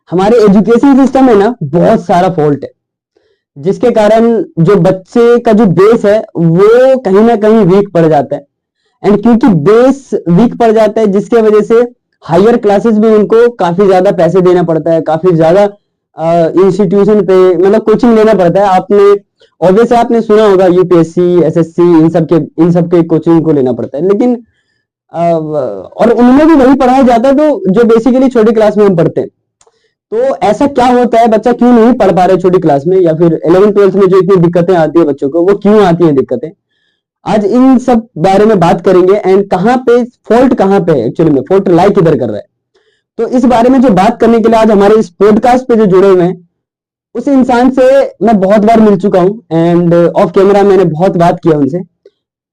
हमारे education system में ना बहुत सारा फॉल्ट है, जिसके कारण जो बच्चे का जो बेस है वो कहीं ना कहीं वीक पड़ जाता है। एंड क्योंकि बेस वीक पड़ जाता है, जिसके वजह से हायर क्लासेस में उनको काफी ज्यादा पैसे देना पड़ता है, काफी ज्यादा इंस्टीट्यूशन पे मतलब कोचिंग लेना पड़ता है। आपने ऑब्वियसली आपने सुना होगा यूपीएससी, एसएससी, इन सब के कोचिंग को लेना पड़ता है। लेकिन और उनमें भी वही पढ़ाया जाता है तो जो बेसिकली छोटी क्लास में हम पढ़ते हैं। तो ऐसा क्या होता है, बच्चा क्यों नहीं पढ़ पा रहे छोटी क्लास में, या फिर 11th 12th में जो इतनी दिक्कतें आती है बच्चों को, वो क्यों आती है दिक्कतें, आज इन सब बारे में बात करेंगे। एंड कहाँ पे फॉल्ट, कहाँ पे एक्चुअली में फॉल्ट लाई किधर कर रहा है, तो इस बारे में जो बात करने के लिए आज हमारे इस पॉडकास्ट पे जो जुड़े हुए हैं, उस इंसान से मैं बहुत बार मिल चुका हूँ। एंड ऑफ कैमरा मैंने बहुत बात किया उनसे।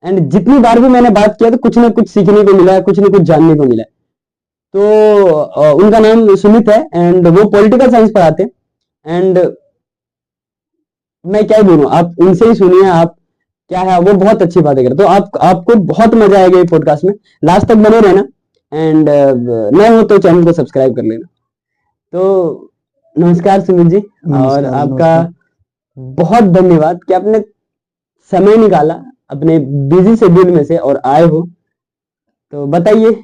एंड जितनी बार भी मैंने बात किया तो कुछ ना कुछ सीखने को मिला है, कुछ ना कुछ जानने को मिला है। तो उनका नाम सुमित है एंड वो पॉलिटिकल साइंस पढ़ाते हैं। एंड मैं क्या ही बोलूं, आप उनसे ही सुनिए, आप क्या है, वो बहुत अच्छी बातें करते, तो आपको बहुत मजा आएगा ये पॉडकास्ट में, लास्ट तक बने रहना। एंड नए हो तो चैनल को सब्सक्राइब कर लेना। तो नमस्कार सुमित जी, और आपका बहुत धन्यवाद कि आपने समय निकाला अपने बिजी शेड्यूल में से और आए हो। तो बताइए,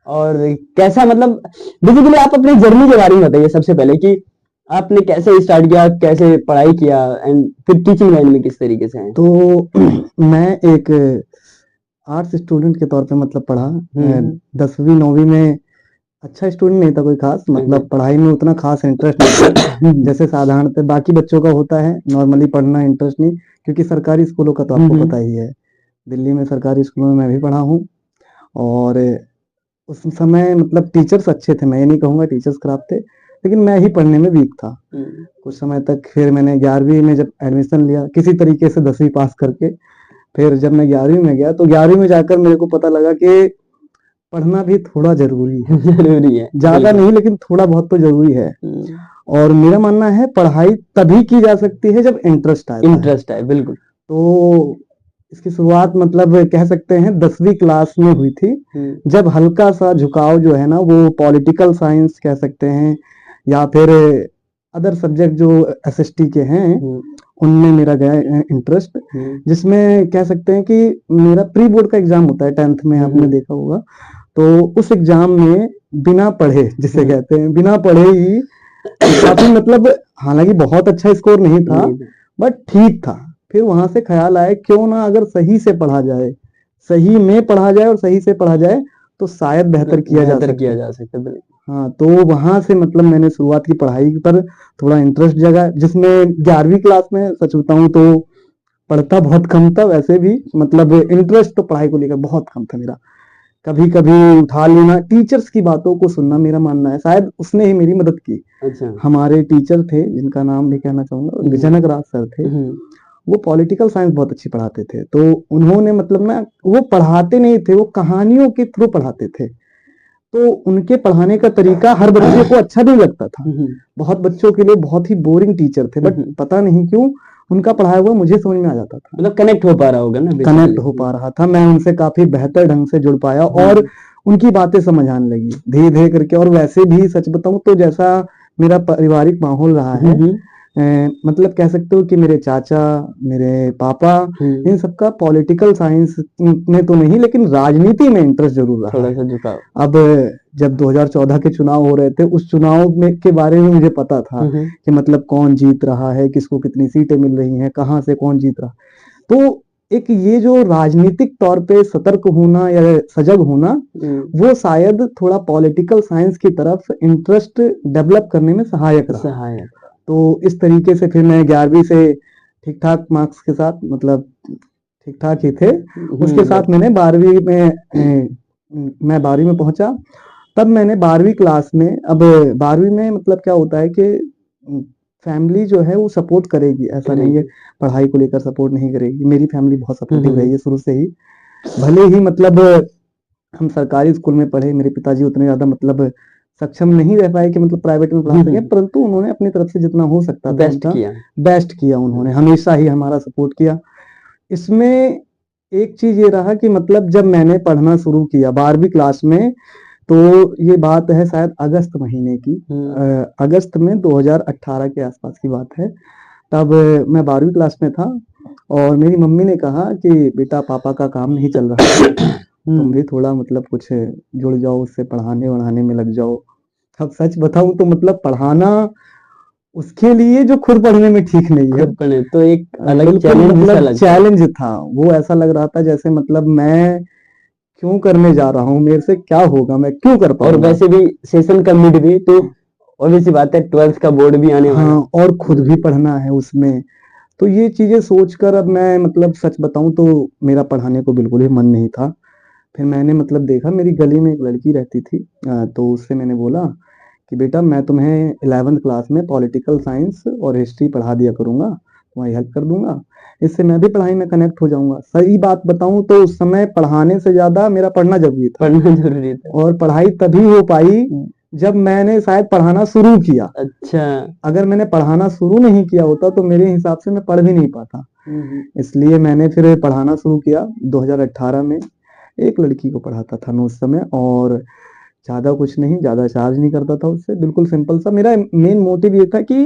और कैसा मतलब बेसिकली आप अपनी जर्नी के बारे में बताइए सबसे पहले, कि आपने कैसे स्टार्ट किया, कैसे पढ़ाई किया, एंड फिर टीचिंग लाइन में किस तरीके से हैं। तो मैं एक आर्ट्स स्टूडेंट के तौर पे मतलब पढ़ा। 10वीं 9वीं में अच्छा स्टूडेंट नहीं था कोई खास, मतलब पढ़ाई में उतना खास इंटरेस्ट नहीं था जैसे साधारणतः बाकी बच्चों का होता है, नॉर्मली पढ़ना इंटरेस्ट नहीं, क्योंकि सरकारी स्कूलों का तो आपको पता ही है। दिल्ली में सरकारी स्कूलों में मैं भी पढ़ा हूँ, और उस समय मतलब टीचर्स अच्छे थे, मैं ये नहीं कहूँगा टीचर्स खराब थे, लेकिन मैं ही पढ़ने में वीक था कुछ समय तक। फिर मैंने 11वीं में जब एडमिशन लिया किसी तरीके से 10वीं पास करके, फिर जब मैं 11वीं में गया तो 11वीं में जाकर मेरे को पता लगा कि पढ़ना भी थोड़ा जरूरी है जरूरी है, ज्यादा नहीं लेकिन थोड़ा बहुत तो जरूरी है। और मेरा मानना है पढ़ाई तभी की जा सकती है जब इंटरेस्ट आए। बिल्कुल। तो इसकी शुरुआत मतलब कह सकते हैं 10वीं क्लास में हुई थी, जब हल्का सा झुकाव जो है ना वो पॉलिटिकल साइंस कह सकते हैं, या फिर अदर सब्जेक्ट जो एसएसटी के हैं उनमें मेरा गया इंटरेस्ट, जिसमें कह सकते हैं कि मेरा प्री बोर्ड का एग्जाम होता है 10th में, आपने देखा होगा। तो उस एग्जाम में बिना पढ़े, जिसे कहते हैं बिना पढ़े ही काफी मतलब, हालांकि बहुत अच्छा स्कोर नहीं था बट ठीक था। फिर वहां से ख्याल आया क्यों ना अगर सही से पढ़ा जाए, सही में पढ़ा जाए और सही से पढ़ा जाए तो शायद बेहतर किया जा सकता। हाँ, तो वहां से मतलब मैंने शुरुआत की पढ़ाई पर, थोड़ा इंटरेस्ट जगा, जिसमें 11वीं क्लास में सच बताऊं तो पढ़ता बहुत कम था वैसे भी, मतलब इंटरेस्ट तो पढ़ाई को लेकर बहुत कम था मेरा। कभी कभी उठा लेना, टीचर्स की बातों को सुनना, मेरा मानना है शायद उसने ही मेरी मदद की। अच्छा। हमारे टीचर थे जिनका नाम भी कहना चाहूंगा, जनक राज सर थे, वो पॉलिटिकल साइंस बहुत अच्छी पढ़ाते थे। तो उन्होंने मतलब ना, वो पढ़ाते नहीं थे, वो कहानियों के थ्रू पढ़ाते थे, तो उनके पढ़ाने का तरीका हर बच्चे को अच्छा नहीं लगता था। बहुत बच्चों के लिए बहुत ही बोरिंग टीचर थे, बट पता नहीं क्यों उनका पढ़ाया हुआ मुझे समझ में आ जाता था, मतलब कनेक्ट हो पा रहा होगा ना, कनेक्ट हो पा रहा था, मैं उनसे काफी बेहतर ढंग से जुड़ पाया और उनकी बातें समझ आने लगी धीरे धीरे करके। और वैसे भी सच बताऊं तो जैसा मेरा पारिवारिक माहौल रहा है, मतलब कह सकते हो कि मेरे चाचा, मेरे पापा, इन सबका पॉलिटिकल साइंस में तो नहीं लेकिन राजनीति में इंटरेस्ट जरूर रहा, थोड़ा सा झुकाव। अब जब 2014 के चुनाव हो रहे थे, उस चुनाव में के बारे में मुझे पता था कि मतलब कौन जीत रहा है, किसको कितनी सीटें मिल रही हैं, कहाँ से कौन जीत रहा। तो एक ये जो राजनीतिक तौर पे सतर्क होना या सजग होना, वो शायद थोड़ा पॉलिटिकल साइंस की तरफ इंटरेस्ट डेवलप करने में सहायक रहा। तो इस तरीके से फिर मैं 11वीं से ठीक ठाक मार्क्स के साथ, मतलब ठीक ठाक ही थे, उसके साथ मैंने 12वीं में मैं 12वीं में पहुंचा। तब मैंने 12वीं क्लास में, अब 12वीं में मतलब क्या होता है कि फैमिली जो है वो सपोर्ट करेगी, ऐसा नहीं है पढ़ाई को लेकर सपोर्ट नहीं करेगी। मेरी फैमिली बहुत सपोर्टिव रही है शुरू से ही, भले ही मतलब हम सरकारी स्कूल में पढ़े, मेरे पिताजी उतने ज्यादा मतलब सक्षम नहीं रह पाए कि मतलब प्राइवेट में पढ़ा सके, परंतु उन्होंने अपनी तरफ से जितना हो सकता था बेस्ट किया उन्होंने, हमेशा ही हमारा सपोर्ट किया। इसमें एक चीज ये रहा कि मतलब जब मैंने पढ़ना शुरू किया 12वीं क्लास में, तो ये बात है शायद अगस्त महीने की, अगस्त में 2018 के आसपास की बात है। तब मैं 12वीं क्लास में था और मेरी मम्मी ने कहा कि बेटा पापा का काम नहीं चल रहा है, तुम भी थोड़ा मतलब कुछ जुड़ जाओ, उससे पढ़ाने वढ़ाने में लग जाओ। अब सच बताऊं तो मतलब पढ़ाना उसके लिए जो खुद पढ़ने में ठीक नहीं है, खुद पढ़े तो एक अलग बिल्कुल चैलेंज सा मतलब लगता है। चैलेंज था। वो ऐसा लग रहा था जैसे मतलब मैं क्यों करने जा रहा हूँ, मेरे से क्या होगा, मैं क्यों कर और पाऊंगा। वैसे भी सेशन का मिड भी तो ऑब्वियस सी बात है, 12th का बोर्ड भी आने वाला है। हाँ, और खुद भी पढ़ना है उसमें। तो ये चीजें सोचकर अब मैं मतलब सच बताऊं तो मेरा पढ़ाने को बिल्कुल ही मन नहीं था। फिर मैंने मतलब देखा, मेरी गली में एक लड़की रहती थी, तो उससे मैंने बोला कि बेटा मैं तुम्हें 11th क्लास में पॉलिटिकल साइंस और हिस्ट्री पढ़ा दिया करूंगा, तुम्हारी हेल्प कर दूंगा, इससे मैं भी पढ़ाई में कनेक्ट हो जाऊंगा। सही बात बताऊं तो उस समय पढ़ाने से ज्यादा मेरा पढ़ना जरूरी था, पढ़ना जरूरी था। और पढ़ाई तभी हो पाई जब मैंने शायद पढ़ाना शुरू किया। अच्छा। अगर मैंने पढ़ाना शुरू नहीं किया होता तो मेरे हिसाब से मैं पढ़ भी नहीं पाता। इसलिए मैंने फिर पढ़ाना शुरू किया 2018 में। एक लड़की को पढ़ाता था मैं उस समय, और ज्यादा कुछ नहीं, ज्यादा चार्ज नहीं करता था उससे, बिल्कुल सिंपल सा। मेरा मेन मोटिव ये था कि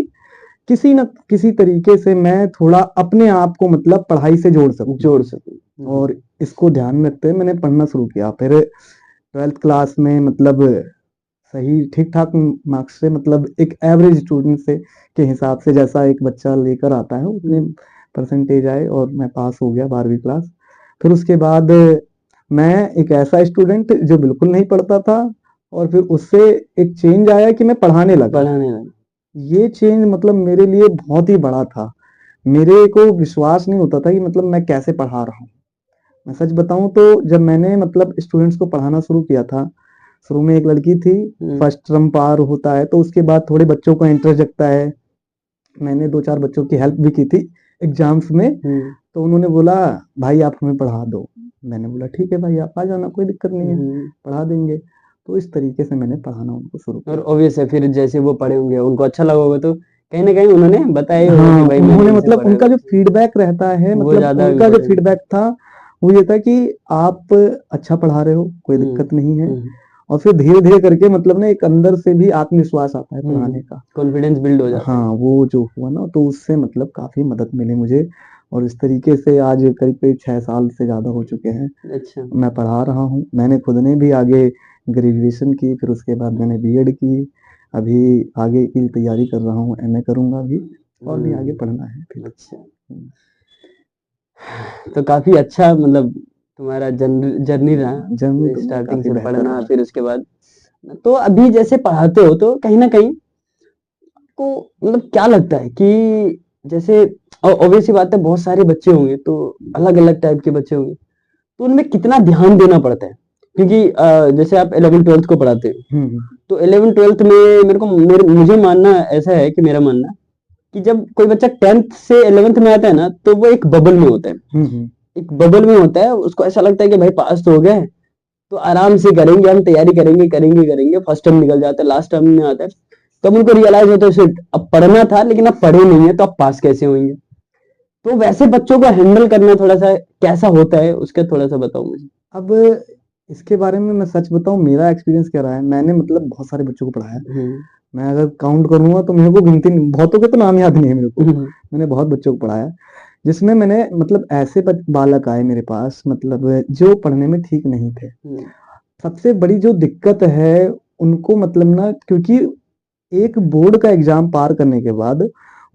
किसी न किसी तरीके से मैं थोड़ा अपने आप को मतलब पढ़ाई से जोड़ सकूं। और इसको ध्यान में रखते हुए मैंने पढ़ना शुरू किया। फिर 12th क्लास में मतलब सही ठीक ठाक मार्क्स से, मतलब एक एवरेज स्टूडेंट से के हिसाब से जैसा एक बच्चा लेकर आता है उतने परसेंटेज आए और मैं पास हो गया 12वीं क्लास। फिर उसके बाद मैं एक ऐसा स्टूडेंट जो बिल्कुल नहीं पढ़ता था, और फिर उससे एक चेंज आया कि मैं पढ़ाने लगा। ये चेंज मतलब मेरे लिए बहुत ही बड़ा था। मेरे को विश्वास नहीं होता था कि मतलब मैं कैसे पढ़ा रहा हूँ। मैं सच बताऊं तो जब मैंने मतलब स्टूडेंट्स को पढ़ाना शुरू किया था, शुरू में एक लड़की थी, फर्स्ट टर्म पार होता है तो उसके बाद थोड़े बच्चों का इंटरेस्ट जगता है। मैंने 2-4 बच्चों की हेल्प भी की थी एग्जाम्स में। तो उन्होंने बोला भाई आप हमें पढ़ा दो। मैंने बोला ठीक है भाई, आप आ जाना, कोई दिक्कत नहीं है, पढ़ा देंगे। तो इस तरीके से मैंने पढ़ाना उनको शुरू किया। और ऑब्वियस है, फिर जैसे वो पढ़े होंगे उनको अच्छा लगा होगा तो कहीं ना कहीं उन्होंने बताया होगा हाँ, कि भाई उन्होंने मैंने इनसे मतलब पढ़ा उनका है। जो फीडबैक रहता है, वो मतलब ज्यादा उनका जो इम्पोर्टेंट। फीडबैक था वो ये था कि आप अच्छा पढ़ा रहे हो, कोई दिक्कत नहीं है। और फिर धीरे धीरे करके मतलब ना एक अंदर से भी आत्मविश्वास आता है पढ़ाने का, कॉन्फिडेंस बिल्ड हो जाता है। हाँ, वो जो हुआ ना तो उससे मतलब काफी मदद मिली मुझे। और इस तरीके से आज करीब करीब 6 साल से ज्यादा हो चुके हैं अच्छा। मैं पढ़ा रहा हूँ। मैंने खुद ने भी आगे ग्रेजुएशन की, फिर उसके बाद मैंने बीएड की, अभी आगे की तैयारी कर रहा हूँ, एमए करूंगा अभी, और भी आगे पढ़ना है फिर। अच्छा, तो काफी अच्छा मतलब तुम्हारा जर्नी रहा, जर्नी तो स्टार्टिंग काफी से बेहतर पढ़ना रहा। फिर उसके बाद। तो अभी जैसे पढ़ाते हो तो कहीं ना कहीं को मतलब क्या लगता है कि जैसे ऑब्वियस सी बात है, बहुत सारे बच्चे होंगे तो अलग अलग टाइप के बच्चे होंगे, तो उनमें कितना ध्यान देना पड़ता है? क्योंकि जैसे आप 11th 12th को पढ़ाते हो, तो 11th 12th में मुझे मानना ऐसा है कि मेरा मानना कि जब कोई बच्चा 10th से 11th में आता है ना, तो वो एक बबल में होता है। एक बबल में होता है, उसको ऐसा लगता है कि भाई पास तो हो गए, तो आराम से करेंगे, हम तैयारी करेंगे, फर्स्ट टर्म निकल जाता है, लास्ट टर्म में आता है तब उनको रियलाइज होता है शिट, अब पढ़ना था लेकिन अब पढ़े नहीं है, तो अब पास कैसे होंगे? तो वैसे बच्चों को हैंडल करना थोड़ा सा कैसा होता है, उसका थोड़ा सा बताओ मुझे। अब इसके बारे में मैं सच बताऊं, मेरा एक्सपीरियंस क्या रहा है, मैंने मतलब बहुत सारे बच्चों को पढ़ाया। मैं अगर काउंट करूंगा तो मेरे को गिनती बहुतों के तो नाम याद नहीं है मेरे को। मैंने बहुत बच्चों को पढ़ाया, जिसमें मैंने मतलब ऐसे बालक आए मेरे पास मतलब जो पढ़ने में ठीक नहीं थे। सबसे बड़ी जो दिक्कत है उनको मतलब ना, क्योंकि एक बोर्ड का एग्जाम पार करने के बाद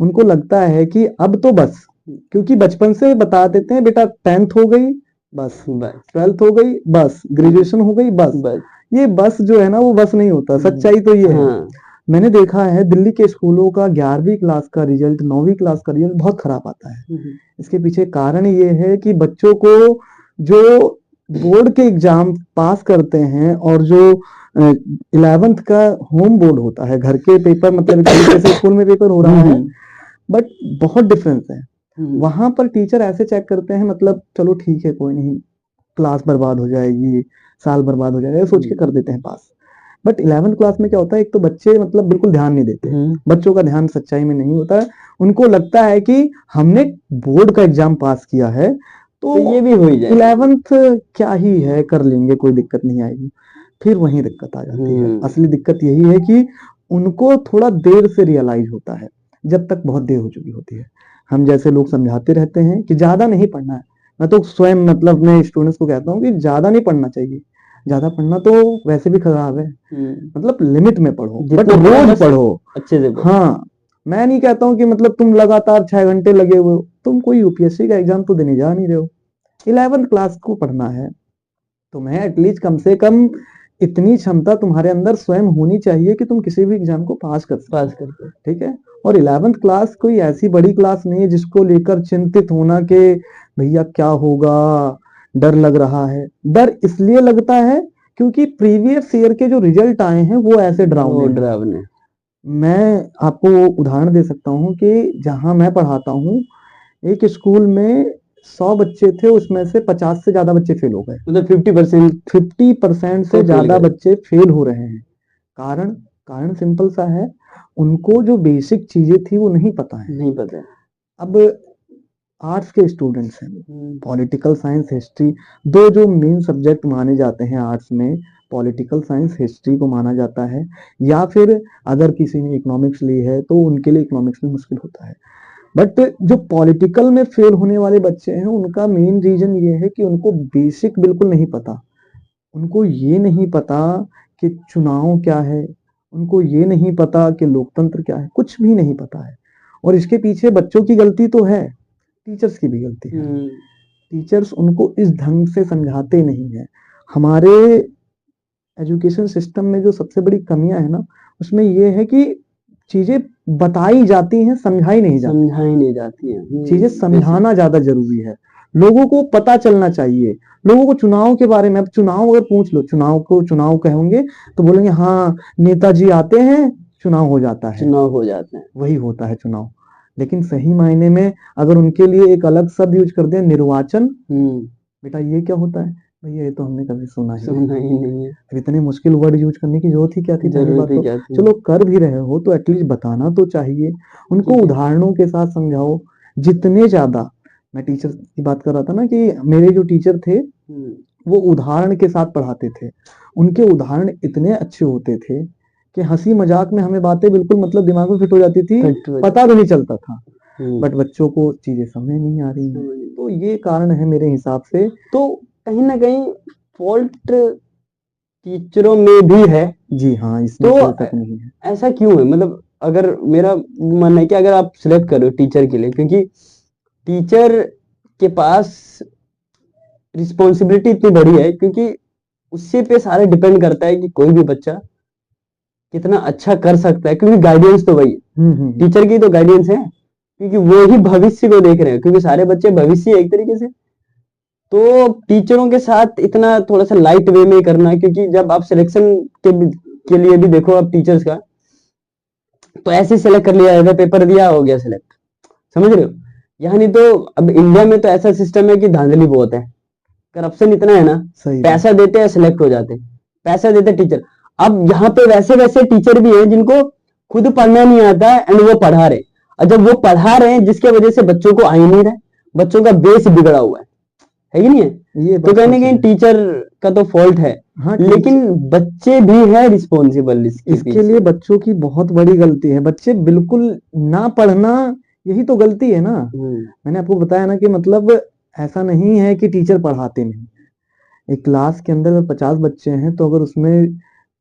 उनको लगता है कि अब तो बस, क्योंकि बचपन से बता देते हैं बेटा 10th हो गई बस, 12th हो गई बस, ग्रेजुएशन हो गई बस। ये बस जो है ना वो बस नहीं होता, सच्चाई तो ये है। मैंने देखा है दिल्ली के स्कूलों का 11वीं क्लास का रिजल्ट, 9वीं क्लास का रिजल्ट बहुत खराब आता है। इसके पीछे कारण ये है कि बच्चों को जो बोर्ड के एग्जाम पास करते हैं और जो 11th का होम बोर्ड होता है, घर के पेपर, मतलब एक तरीके से स्कूल में पेपर हो रहा है, बट बहुत डिफरेंस है। वहां पर टीचर ऐसे चेक करते हैं, मतलब चलो ठीक है कोई नहीं, क्लास बर्बाद हो जाएगी, साल बर्बाद हो जाएगा, सोच के कर देते हैं पास। बट 11th क्लास में क्या होता है, एक तो बच्चे मतलब बिल्कुल ध्यान नहीं देते, बच्चों का ध्यान सच्चाई में नहीं होता है। उनको लगता है कि हमने बोर्ड का एग्जाम पास किया है तो ये भी हो ही जाएगा, 11th क्या ही है, कर लेंगे, कोई दिक्कत नहीं आएगी। फिर वहीं दिक्कत आ जाती है। हम्म। असली दिक्कत यही है कि उनको थोड़ा देर से रियलाइज होता है, जब तक बहुत देर हो चुकी होती है। हम जैसे लोग समझाते रहते हैं कि ज्यादा नहीं पढ़ना है। मैं तो स्वयं मतलब अपने स्टूडेंट्स को कहता हूँ कि ज्यादा नहीं पढ़ना चाहिए, ज्यादा पढ़ना तो वैसे भी खराब है, मतलब लिमिट में पढ़ो, बट जितना पढ़ो रोज बस पढ़ो। अच्छे से पढ़ो। हाँ, मैं नहीं कहता हूँ कि मतलब तुम लगातार 6 घंटे लगे हुए हो, तुम कोई यूपीएससी का एग्जाम तो देने जा नहीं रहे हो, 11th क्लास को पढ़ना है, तुम्हें एटलीस्ट कम से कम इतनी क्षमता तुम्हारे अंदर स्वयं होनी चाहिए कि तुम किसी भी एग्जाम को पास कर सको। पास करके ठीक है। और 11th क्लास कोई ऐसी बड़ी क्लास नहीं है जिसको लेकर चिंतित होना कि भैया क्या होगा, डर लग रहा है। डर इसलिए लगता है क्योंकि प्रीवियस ईयर के जो रिजल्ट आए हैं वो ऐसे वो डरावने हैं। डरावने। मैं आपको उदाहरण दे सकता हूँ कि जहां मैं पढ़ाता हूँ, एक स्कूल में 100 बच्चे थे, उसमें से 50 से ज्यादा बच्चे फेल हो गए। मतलब 50% 50% से को फेल ज्यादा करे। बच्चे फेल हो रहे हैं। कारण कारण सिंपल सा है, उनको जो बेसिक चीजें थी वो नहीं पता है। नहीं पता है। अब आर्ट्स के स्टूडेंट्स हैं, पॉलिटिकल साइंस हिस्ट्री, दो जो मेन सब्जेक्ट माने जाते हैं आर्ट्स में, पॉलिटिकल साइंस हिस्ट्री को माना जाता है, या फिर अगर किसी ने इकोनॉमिक्स ली है तो उनके लिए इकोनॉमिक्स में मुश्किल होता है। बट जो पॉलिटिकल में फेल होने वाले बच्चे हैं उनका मेन रीजन ये है कि उनको बेसिक बिल्कुल नहीं पता। उनको ये नहीं पता कि चुनाव क्या है, उनको ये नहीं पता कि लोकतंत्र क्या है, कुछ भी नहीं पता है। और इसके पीछे बच्चों की गलती तो है, टीचर्स की भी गलती है। टीचर्स उनको इस ढंग से समझाते नहीं है। हमारे एजुकेशन सिस्टम में जो सबसे बड़ी कमियां है ना, उसमें ये है कि चीजें बताई जाती हैं, समझाई नहीं जाती। समझाई नहीं जाती है। चीजें समझाना ज्यादा जरूरी है, लोगों को पता चलना चाहिए। लोगों को चुनाव के बारे में, अब चुनाव अगर पूछ लो, चुनाव को चुनाव कहेंगे तो बोलेंगे हाँ नेताजी आते हैं, चुनाव हो जाता है। चुनाव हो जाते हैं। वही होता है चुनाव। लेकिन सही मायने में अगर उनके लिए एक अलग शब्द यूज कर दें, निर्वाचन, बेटा ये क्या होता है, भैया ये तो हमने कभी सुना ही सुनना ही नहीं है। फिर इतने मुश्किल वर्ड यूज करने की जरूरत ही क्या थी। पहली बात जरूरत ही तो क्या थी। चलो कर भी रहे हो तो एटलीस्ट बताना तो चाहिए, उनको ठीक है। उदाहरणों के साथ समझाओ। जितने ज्यादा, मैं टीचर की बात कर रहा था ना कि मेरे जो टीचर थे वो उदाहरण के साथ पढ़ाते थे। उनके उदाहरण इतने अच्छे होते थे कि हंसी मजाक में हमें बातें बिल्कुल मतलब दिमाग में फिट हो जाती थी, फिट हो पता भी नहीं चलता था। हम्म। बट बच्चों को चीजें समझ नहीं आ रही हैं, तो ये कारण है मेरे हिसाब से। तो कहीं ना कहीं फॉल्ट टीचरों में भी है। जी हाँ, इसमें तो कोई शक नहीं है। ऐसा क्यों है, मतलब अगर मेरा मानना है कि अगर आप सिलेक्ट करो टीचर के लिए, क्योंकि टीचर के पास रिस्पॉन्सिबिलिटी इतनी बड़ी है, क्योंकि उससे पे सारा डिपेंड करता है कि कोई भी बच्चा कितना अच्छा कर सकता है, क्योंकि गाइडेंस तो वही है। टीचर की तो गाइडेंस है, क्योंकि वो ही भविष्य को देख रहे हैं, क्योंकि सारे बच्चे भविष्य है एक तरीके से। तो टीचरों के साथ इतना थोड़ा सा लाइट वे में करना, क्योंकि जब आप सिलेक्शन के लिए भी देखो आप टीचर्स का, तो ऐसे सेलेक्ट कर लिया जाता, पेपर दिया हो गया सिलेक्ट, समझ रहे हो। यहाँ नहीं तो अब इंडिया में तो ऐसा सिस्टम है कि धांधली बहुत है, करप्शन इतना है ना, सही बात। पैसा देते हैं सिलेक्ट हो जाते हैं, पैसा देते टीचर। अब यहाँ पे वैसे वैसे टीचर भी हैं जिनको खुद पढ़ना नहीं आता है एंड वो पढ़ा रहे, और जब वो पढ़ा रहे हैं जिसके वजह से बच्चों को आ ही नहीं रहा है, बच्चों का बेस बिगड़ा हुआ है कि नहीं है। ये तो बात कहीं ना सच कहीं है। टीचर का तो फॉल्ट है, हाँ, लेकिन बच्चे भी है रिस्पॉन्सिबल इसके इसके पीछे। लिए बच्चों की बहुत बड़ी गलती है। बच्चे बिल्कुल ना पढ़ना, यही तो गलती है ना। मैंने आपको बताया ना कि मतलब ऐसा नहीं है कि टीचर पढ़ाते नहीं। एक क्लास के अंदर अगर 50 बच्चे हैं तो अगर उसमें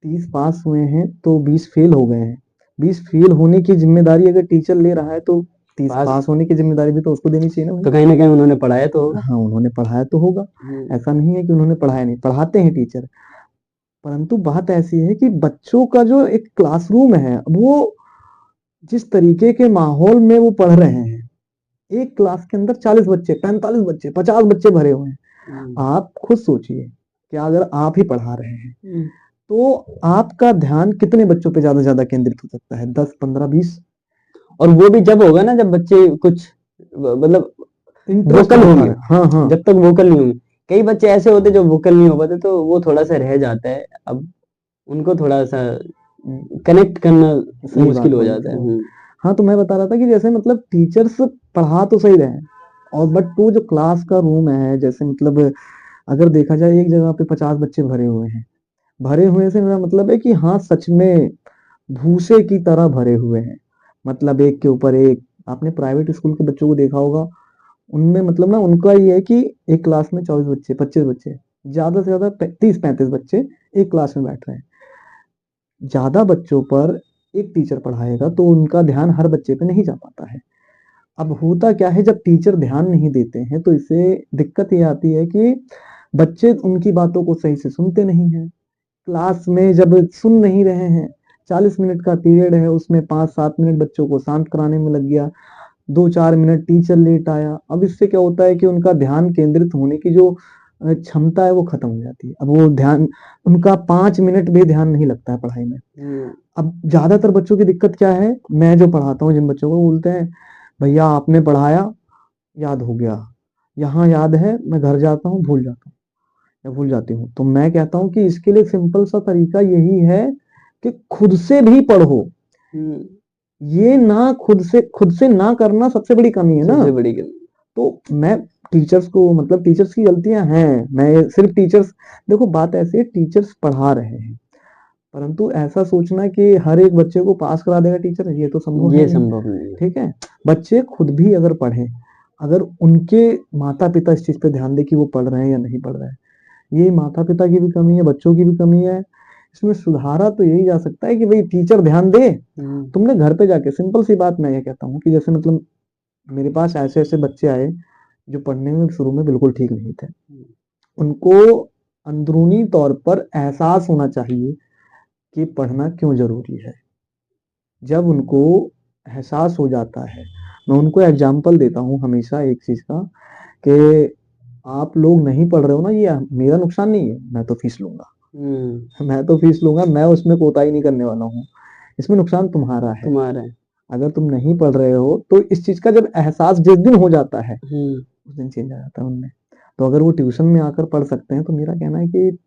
30 पास हुए हैं तो 20 फेल हो गए हैं। 20 फेल होने की जिम्मेदारी अगर टीचर ले रहा है तो 30 पास होने की जिम्मेदारी भी तो उसको देनी चाहिए ना भाई। तो कहीं ना कहीं उन्होंने पढ़ाया तो होगा। हाँ, उन्होंने पढ़ाया तो होगा, ऐसा नहीं है कि उन्होंने पढ़ाया नहीं, पढ़ाते हैं टीचर। परंतु बात ऐसी है कि बच्चों का जो एक क्लासरूम है, वो जिस तरीके के माहौल में वो पढ़ रहे हैं, एक क्लास के अंदर 40 बच्चे, 45 बच्चे, 50 बच्चे भरे हुए हैं। आप खुद सोचिए कि अगर आप ही पढ़ा रहे हैं तो आपका ध्यान कितने बच्चों पे ज्यादा केंद्रित हो सकता है? 10, 15, 20। और वो भी जब होगा ना जब बच्चे कुछ मतलब वोकल होंगे। हाँ हाँ, जब तक वोकल नहीं होंगे, कई बच्चे ऐसे होते जो वोकल नहीं हो पाते, तो वो थोड़ा सा रह जाता है। अब उनको थोड़ा सा कनेक्ट करना मुश्किल हो जाता है। हाँ, तो मैं बता रहा था कि जैसे मतलब टीचर्स पढ़ा तो सही रहे हैं, और बट वो जो क्लास का रूम है, जैसे मतलब अगर देखा जाए एक जगह पे 50 बच्चे भरे हुए हैं, भरे हुए से मेरा मतलब है कि हाँ सच में भूसे की तरह भरे हुए हैं, मतलब एक के ऊपर एक। आपने प्राइवेट स्कूल के बच्चों को देखा होगा, उनमें मतलब ना उनका ये है कि एक क्लास में 24 बच्चे, 25 बच्चे, ज्यादा से ज्यादा 30-35 बच्चे एक क्लास में बैठ रहे हैं। ज्यादा बच्चों पर एक टीचर पढ़ाएगा तो उनका ध्यान हर बच्चे पे नहीं जा पाता है। अब होता क्या है, जब टीचर ध्यान नहीं देते हैं तो इससे दिक्कत ये आती है कि बच्चे उनकी बातों को सही से सुनते नहीं हैं। क्लास में जब सुन नहीं रहे हैं, 40 मिनट का पीरियड है, उसमें 5-7 मिनट बच्चों को शांत कराने में लग गया, 2-4 मिनट टीचर लेट आया। अब इससे क्या होता है कि उनका ध्यान केंद्रित होने की जो क्षमता है वो खत्म हो जाती है। अब वो ध्यान, उनका 5 मिनट भी ध्यान नहीं लगता है पढ़ाई में। अब ज्यादातर बच्चों की दिक्कत क्या है, मैं जो पढ़ाता हूँ जिन बच्चों को, बोलते हैं भैया आपने पढ़ाया, याद हो गया, यहाँ याद है, मैं घर जाता हूँ भूल जाता हूँ या भूल जाती हूँ। तो मैं कहता हूँ कि इसके लिए सिंपल सा तरीका यही है कि खुद से भी पढ़ो। ये ना खुद से ना करना सबसे बड़ी कमी है ना, सबसे बड़ी कमी। तो मैं टीचर्स को, मतलब टीचर्स की गलतियां हैं, मैं सिर्फ टीचर्स, देखो बात ऐसी है, टीचर्स पढ़ा रहे हैं, परंतु ऐसा सोचना कि हर एक बच्चे को पास करा देगा टीचर, ये तो संभव ये है नहीं। संभव नहीं है। ठीक है, बच्चे खुद भी अगर पढ़ें, अगर उनके माता पिता इस चीज पे ध्यान दे कि वो पढ़ रहे हैं या नहीं पढ़ रहे हैं, ये माता पिता की भी कमी है, बच्चों की भी कमी है। इसमें सुधारा तो यही जा सकता है कि भाई टीचर ध्यान दे। तुमने घर पे जाके, सिंपल सी बात मैं ये कहता हूँ कि जैसे मतलब मेरे पास ऐसे ऐसे बच्चे आए जो पढ़ने में शुरू में बिल्कुल ठीक नहीं थे, उनको अंदरूनी तौर पर एहसास होना चाहिए कि पढ़ना क्यों जरूरी है। जब उनको एहसास हो जाता है, मैं उनको एग्जाम्पल देता हूँ हमेशा एक चीज का, कि आप लोग नहीं पढ़ रहे हो ना, ये मेरा नुकसान नहीं है, मैं तो फीस लूंगा, मैं तो फीस लूंगा, मैं उसमें कोताही नहीं करने वाला हूँ, इसमें नुकसान तुम्हारा है। तुम्हारा है। अगर तुम नहीं पढ़ रहे हो तो इस चीज का जब एहसास जिस दिन हो जाता है उस दिन चेंज आ जाता है उनमें। तो अगर वो ट्यूशन में आकर पढ़ सकते हैं तो मेरा कहना है कि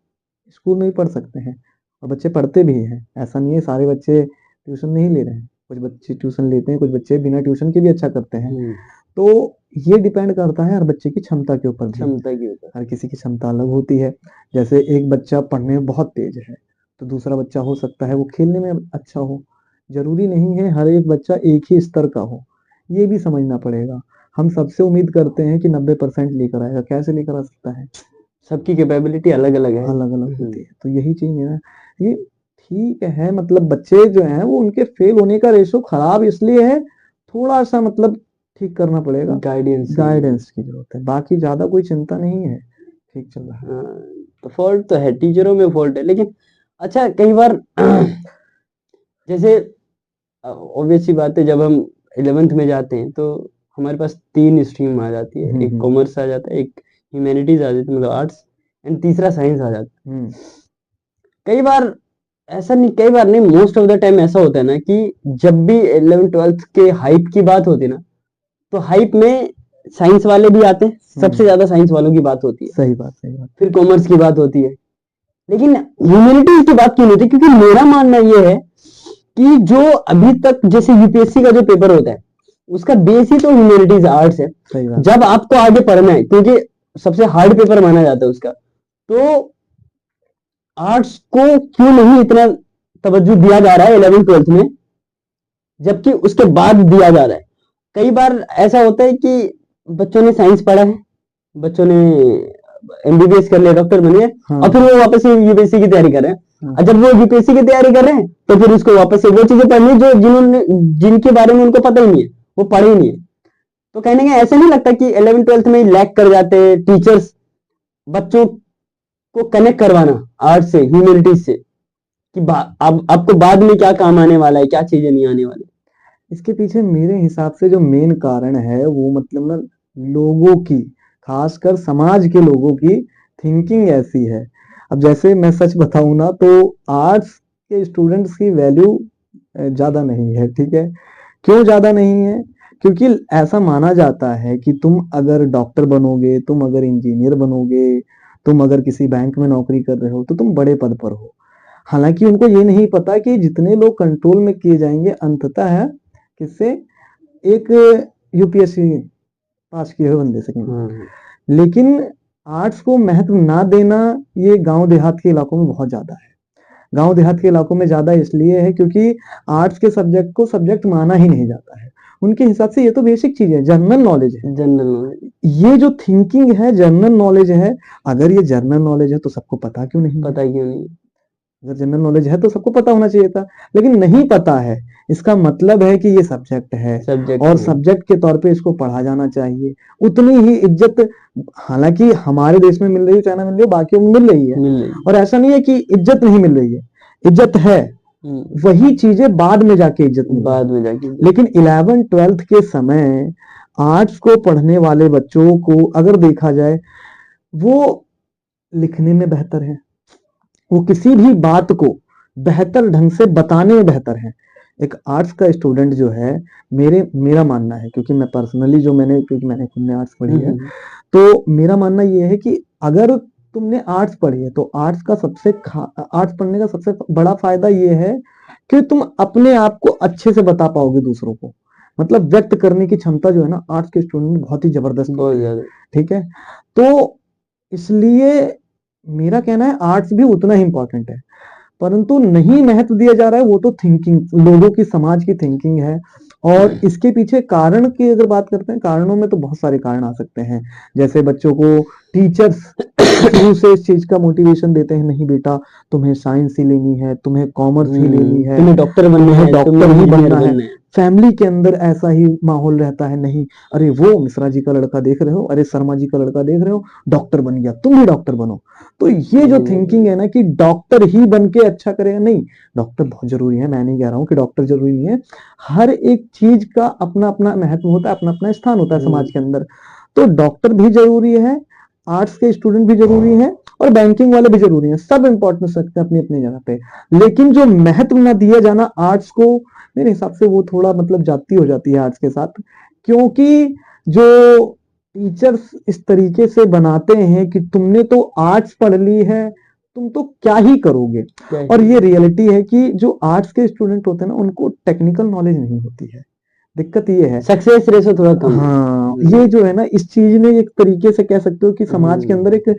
स्कूल में भी पढ़ सकते हैं, और बच्चे पढ़ते भी हैं। ऐसा नहीं है सारे बच्चे ट्यूशन नहीं ले रहे हैं, कुछ बच्चे ट्यूशन लेते हैं, कुछ बच्चे बिना ट्यूशन के भी अच्छा करते हैं। तो ये डिपेंड करता है हर बच्चे की क्षमता के ऊपर भी, क्षमता के ऊपर। हर किसी की क्षमता अलग होती है। जैसे एक बच्चा पढ़ने में बहुत तेज है तो दूसरा बच्चा हो सकता है वो खेलने में अच्छा हो, जरूरी नहीं है हर एक बच्चा एक ही स्तर का हो, ये भी समझना पड़ेगा। हम सबसे उम्मीद करते हैं कि 90% लेकर आएगा, कैसे लेकर आ सकता है, सबकी कैपेबिलिटी अलग अलग है। अलग अलग होती है। तो यही चीज है ना, ये ठीक है, मतलब बच्चे जो हैं वो उनके फेल होने का रेशो खराब इसलिए है, थोड़ा सा मतलब ठीक करना पड़ेगा, गाइडेंस की जरूरत है, बाकी ज्यादा कोई चिंता नहीं है, ठीक चल रहा है। तो फॉल्ट तो है, टीचरों में फॉल्ट है, लेकिन अच्छा कई बार जैसे ऑब्वियस सी बात है, जब हम 11th में जाते हैं तो हमारे पास 3 स्ट्रीम आ जाती है, एक कॉमर्स आ जाता है, एक ह्यूमैनिटीज आ जाती है मतलब आर्ट्स, एंड तीसरा साइंस आ जाता है। कई बार ऐसा नहीं, कई बार नहीं, मोस्ट ऑफ द टाइम ऐसा होता है ना कि जब भी 11th-12th के हाइप की बात होती है ना, तो हाइप में साइंस वाले भी आते हैं, सबसे ज्यादा साइंस वालों की बात होती है, सही बात, सही बात। फिर कॉमर्स की बात होती है, लेकिन ह्यूमैनिटीज की बात क्यों नहीं होती? क्योंकि मेरा मानना यह है कि जो अभी तक जैसे यूपीएससी का जो पेपर होता है उसका बेस ही तो ह्यूमैनिटीज आर्ट्स है। जब आपको आगे पढ़ना है, क्योंकि सबसे हार्ड पेपर माना जाता है उसका, तो आर्ट्स को क्यों नहीं इतना तवज्जो दिया जा रहा है 11th-12th में, जबकि उसके बाद दिया जा रहा है। कई बार ऐसा होता है कि बच्चों ने साइंस पढ़ा है, बच्चों ने एमबीबीएस कर लिया, डॉक्टर बने, और फिर वो वापस यूपीएससी की तैयारी कर रहे हैं। और जब वो यूपीएससी की तैयारी कर रहे हैं तो फिर उसको वापस से वो चीजें पढ़नी जो जिनके बारे में उनको पता ही नहीं है, वो पढ़े ही नहीं है। तो कहने का ऐसा नहीं लगता कि 11th-12th में लैक कर जाते हैं टीचर्स बच्चों को कनेक्ट करवाना आर्ट से, ह्यूमैनिटीज से, कि अब आपको बाद में क्या काम आने वाला है, क्या चीजें नहीं आने वाली। इसके पीछे मेरे हिसाब से जो मेन कारण है वो मतलब ना लोगों की, खासकर समाज के लोगों की थिंकिंग ऐसी है। अब जैसे मैं सच बताऊं ना तो आर्ट्स के स्टूडेंट्स की वैल्यू ज्यादा नहीं है, ठीक है। क्यों ज्यादा नहीं है? क्योंकि ऐसा माना जाता है कि तुम अगर डॉक्टर बनोगे, तुम अगर इंजीनियर बनोगे, तुम अगर किसी बैंक में नौकरी कर रहे हो तो तुम बड़े पद पर हो। हालांकि उनको ये नहीं पता कि जितने लोग कंट्रोल में किए जाएंगे अंततः है किससे, एक यूपीएससी पास किए हुए बंदे से। लेकिन आर्ट्स को महत्व ना देना ये गांव देहात के इलाकों में बहुत ज्यादा है। गांव देहात के इलाकों में ज्यादा इसलिए है क्योंकि आर्ट्स के सब्जेक्ट को सब्जेक्ट माना ही नहीं जाता है। उनके हिसाब से ये तो बेसिक चीज है, जनरल नॉलेज है। जनरल नॉलेज, ये जो थिंकिंग है जनरल नॉलेज है। अगर ये जनरल नॉलेज है तो सबको पता क्यों नहीं है? पता क्यों नहीं? अगर जनरल नॉलेज है तो सबको पता होना चाहिए था, लेकिन नहीं पता है। इसका मतलब है कि ये सब्जेक्ट है सब्जेक्ट और है। सब्जेक्ट के तौर पे इसको पढ़ा जाना चाहिए। उतनी ही इज्जत हालांकि हमारे देश में मिल रही है, चाइना मिल रही है, बाकियों में मिल रही है, मिल रही है। और ऐसा नहीं है कि इज्जत नहीं मिल रही है, इज्जत है। वही चीजें बाद में जाके इज्जत मिल रही है। बाद में जाके। लेकिन 11th-12th के समय आर्ट्स को पढ़ने वाले बच्चों को अगर देखा जाए, वो लिखने में बेहतर है, वो किसी भी बात को बेहतर ढंग से बताने में बेहतर है। एक आर्ट्स का स्टूडेंट जो है, मेरा मानना है, क्योंकि मैं पर्सनली क्योंकि मैंने खुद ने आर्ट्स पढ़ी है, तो मेरा मानना ये है कि अगर तुमने आर्ट्स पढ़ी है तो आर्ट्स पढ़ने का सबसे बड़ा फायदा ये है कि तुम अपने आप को अच्छे से बता पाओगे दूसरों को। मतलब व्यक्त करने की क्षमता जो है ना, आर्ट्स के स्टूडेंट में बहुत ही जबरदस्त होती है। ठीक है, तो इसलिए मेरा कहना है आर्ट्स भी उतना ही इंपॉर्टेंट है, परंतु नहीं महत्व दिया जा रहा है। वो तो थिंकिंग, लोगों की, समाज की थिंकिंग है। और इसके पीछे कारण की अगर बात करते हैं, कारणों में तो बहुत सारे कारण आ सकते हैं। जैसे बच्चों को टीचर्स शुरू से इस चीज का मोटिवेशन देते हैं, नहीं बेटा तुम्हें साइंस ही लेनी है, तुम्हें कॉमर्स ही लेनी है, तुम्हें डॉक्टर बनना है, डॉक्टर ही बनना है। फैमिली के अंदर ऐसा ही माहौल रहता है, नहीं अरे वो मिश्रा जी का लड़का देख रहे हो, अरे शर्मा जी का लड़का देख रहे हो, डॉक्टर बन गया, तुम भी डॉक्टर बनो। तो ये जो थिंकिंग है ना कि डॉक्टर ही बन के अच्छा करेगा, नहीं, डॉक्टर बहुत जरूरी है, मैं नहीं कह रहा हूँ कि डॉक्टर जरूरी नहीं है। हर एक चीज का अपना अपना महत्व होता है, अपना अपना स्थान होता है समाज के अंदर। तो डॉक्टर भी जरूरी है, आर्ट्स के स्टूडेंट भी जरूरी है, और बैंकिंग वाले भी जरूरी हैं। सब इंपॉर्टेंस रखते हैं अपनी अपनी जगह पे, लेकिन जो महत्व ना दिया जाना आर्ट्स को, मेरे हिसाब से वो थोड़ा मतलब जाती हो जाती है आर्ट्स के साथ। क्योंकि जो टीचर्स इस तरीके से बनाते हैं कि तुमने तो आर्ट्स पढ़ ली है, तुम तो क्या ही करोगे। और ये रियलिटी है कि जो आर्ट्स के स्टूडेंट होते हैं ना, उनको टेक्निकल नॉलेज नहीं होती है। दिक्कत ये है, सक्सेस रेशो थोड़ा कम। हाँ, ये जो है ना, इस चीज ने एक तरीके से कह सकते हो कि समाज के अंदर एक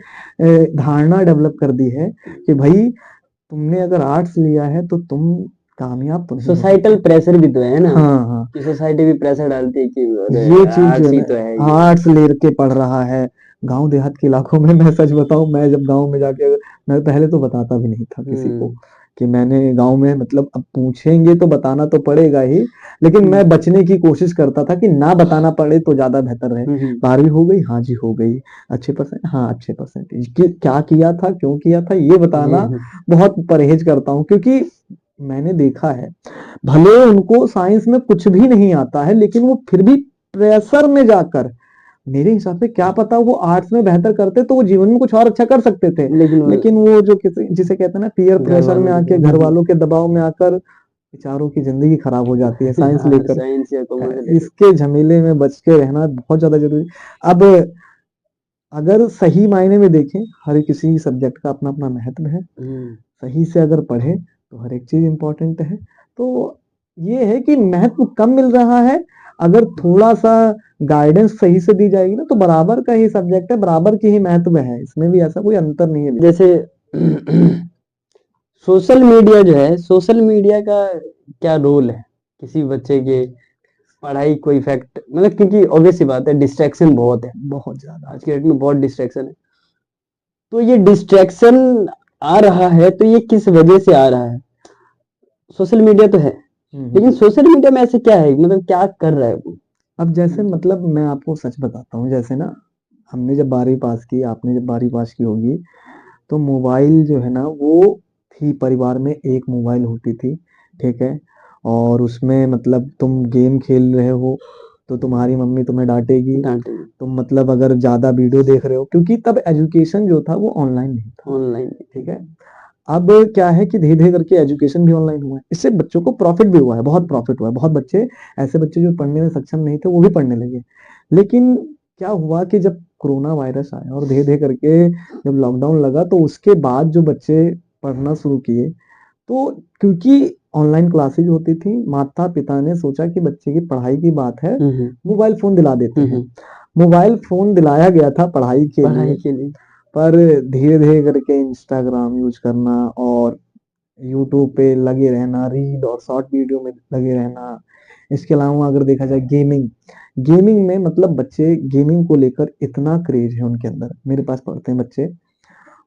धारणा डेवलप कर दी है कि भाई तुमने अगर आर्ट्स लिया है तो तुम कामयाब तो नहीं। सोसाइटल प्रेशर भी तो है ना। हाँ हाँ, कि सोसाइटी भी प्रेशर डालती है कि ये चीज जो है तो है, आर्ट्स लेके पढ़ रहा है। गांव देहात के इलाकों में, मैं सच बताऊं, मैं जब गांव में जाके, मैं पहले तो बताता भी नहीं था किसी को कि मैंने गांव में, मतलब अब पूछेंगे तो बताना तो पड़ेगा ही, लेकिन मैं बचने की कोशिश करता था कि ना बताना पड़े तो ज्यादा बेहतर रहे। 12वीं हो गई, हाँ जी हो गई, अच्छे परसेंट, हाँ अच्छे परसेंटेज, क्या किया था, क्यों किया था, ये बताना बहुत परहेज करता हूँ। क्योंकि मैंने देखा है, भले उनको साइंस में कुछ भी नहीं आता है, लेकिन वो फिर भी प्रेशर में जाकर, मेरे हिसाब से क्या पता वो आर्ट्स में बेहतर करते तो वो जीवन में कुछ और अच्छा कर सकते थे, लेकिन वो जो जिसे कहते हैं ना, पीयर प्रेशर में आके, घर वालों के दबाव में आकर बेचारों की जिंदगी खराब हो जाती है साइंस लेकर। इसके झमेले में बच के रहना बहुत ज्यादा जरूरी। अब अगर सही मायने में देखें, हर किसी सब्जेक्ट का अपना अपना महत्व है। सही से अगर पढ़े तो हर एक चीज इंपॉर्टेंट है। तो ये है कि महत्व कम मिल रहा है। अगर थोड़ा सा गाइडेंस सही से दी जाएगी ना, तो बराबर का ही सब्जेक्ट है, बराबर की ही महत्व है, इसमें भी ऐसा कोई अंतर नहीं है। जैसे सोशल मीडिया जो है, सोशल मीडिया का क्या रोल है किसी बच्चे के पढ़ाई को इफेक्ट, मतलब क्योंकि ऑब्वियस सी बात है, डिस्ट्रैक्शन बहुत है, बहुत ज्यादा आज के डेट में बहुत डिस्ट्रैक्शन है। तो ये डिस्ट्रैक्शन आ रहा है तो ये किस वजह से आ रहा है? सोशल मीडिया तो है, लेकिन सोशल मीडिया में ऐसे क्या है, मतलब क्या कर रहा है वो? अब जैसे, मतलब मैं आपको सच बताता हूँ, जैसे ना, हमने जब 12वीं पास की, आपने जब 12वीं पास की होगी, तो मोबाइल जो है ना, वो थी परिवार में, एक मोबाइल होती थी, ठीक है। और उसमें मतलब तुम गेम खेल रहे हो तो तुम्हारी मम्मी तुम्हें डांटेगी, तुम मतलब अगर ज्यादा वीडियो देख रहे हो, क्योंकि तब एजुकेशन जो था वो ऑनलाइन नहीं था, ऑनलाइन, ठीक है। अब क्या है कि धीरे धीरे करके एजुकेशन भी ऑनलाइन हुआ है, इससे बच्चों को प्रॉफिट भी हुआ है, बहुत प्रॉफिट हुआ है। बहुत बच्चे, ऐसे बच्चे जो पढ़ने में सक्षम नहीं थे, वो भी पढ़ने लगे। लेकिन क्या हुआ कि जब कोरोना वायरस आया और धीरे धीरे करके जब लॉकडाउन लगा, तो उसके बाद जो बच्चे पढ़ना शुरू किए, तो क्योंकि ऑनलाइन क्लासेज होती थी, माता पिता ने सोचा कि बच्चे की पढ़ाई की बात है, मोबाइल फोन दिला देते हैं। मोबाइल फोन दिलाया गया था पढ़ाई के लिए, पर धीरे धीरे करके इंस्टाग्राम यूज करना और यूट्यूब पे लगे रहना, रील और शॉर्ट वीडियो में लगे रहना। इसके अलावा अगर देखा जाए गेमिंग, गेमिंग में मतलब बच्चे गेमिंग को लेकर इतना क्रेज है उनके अंदर। मेरे पास पढ़ते हैं बच्चे,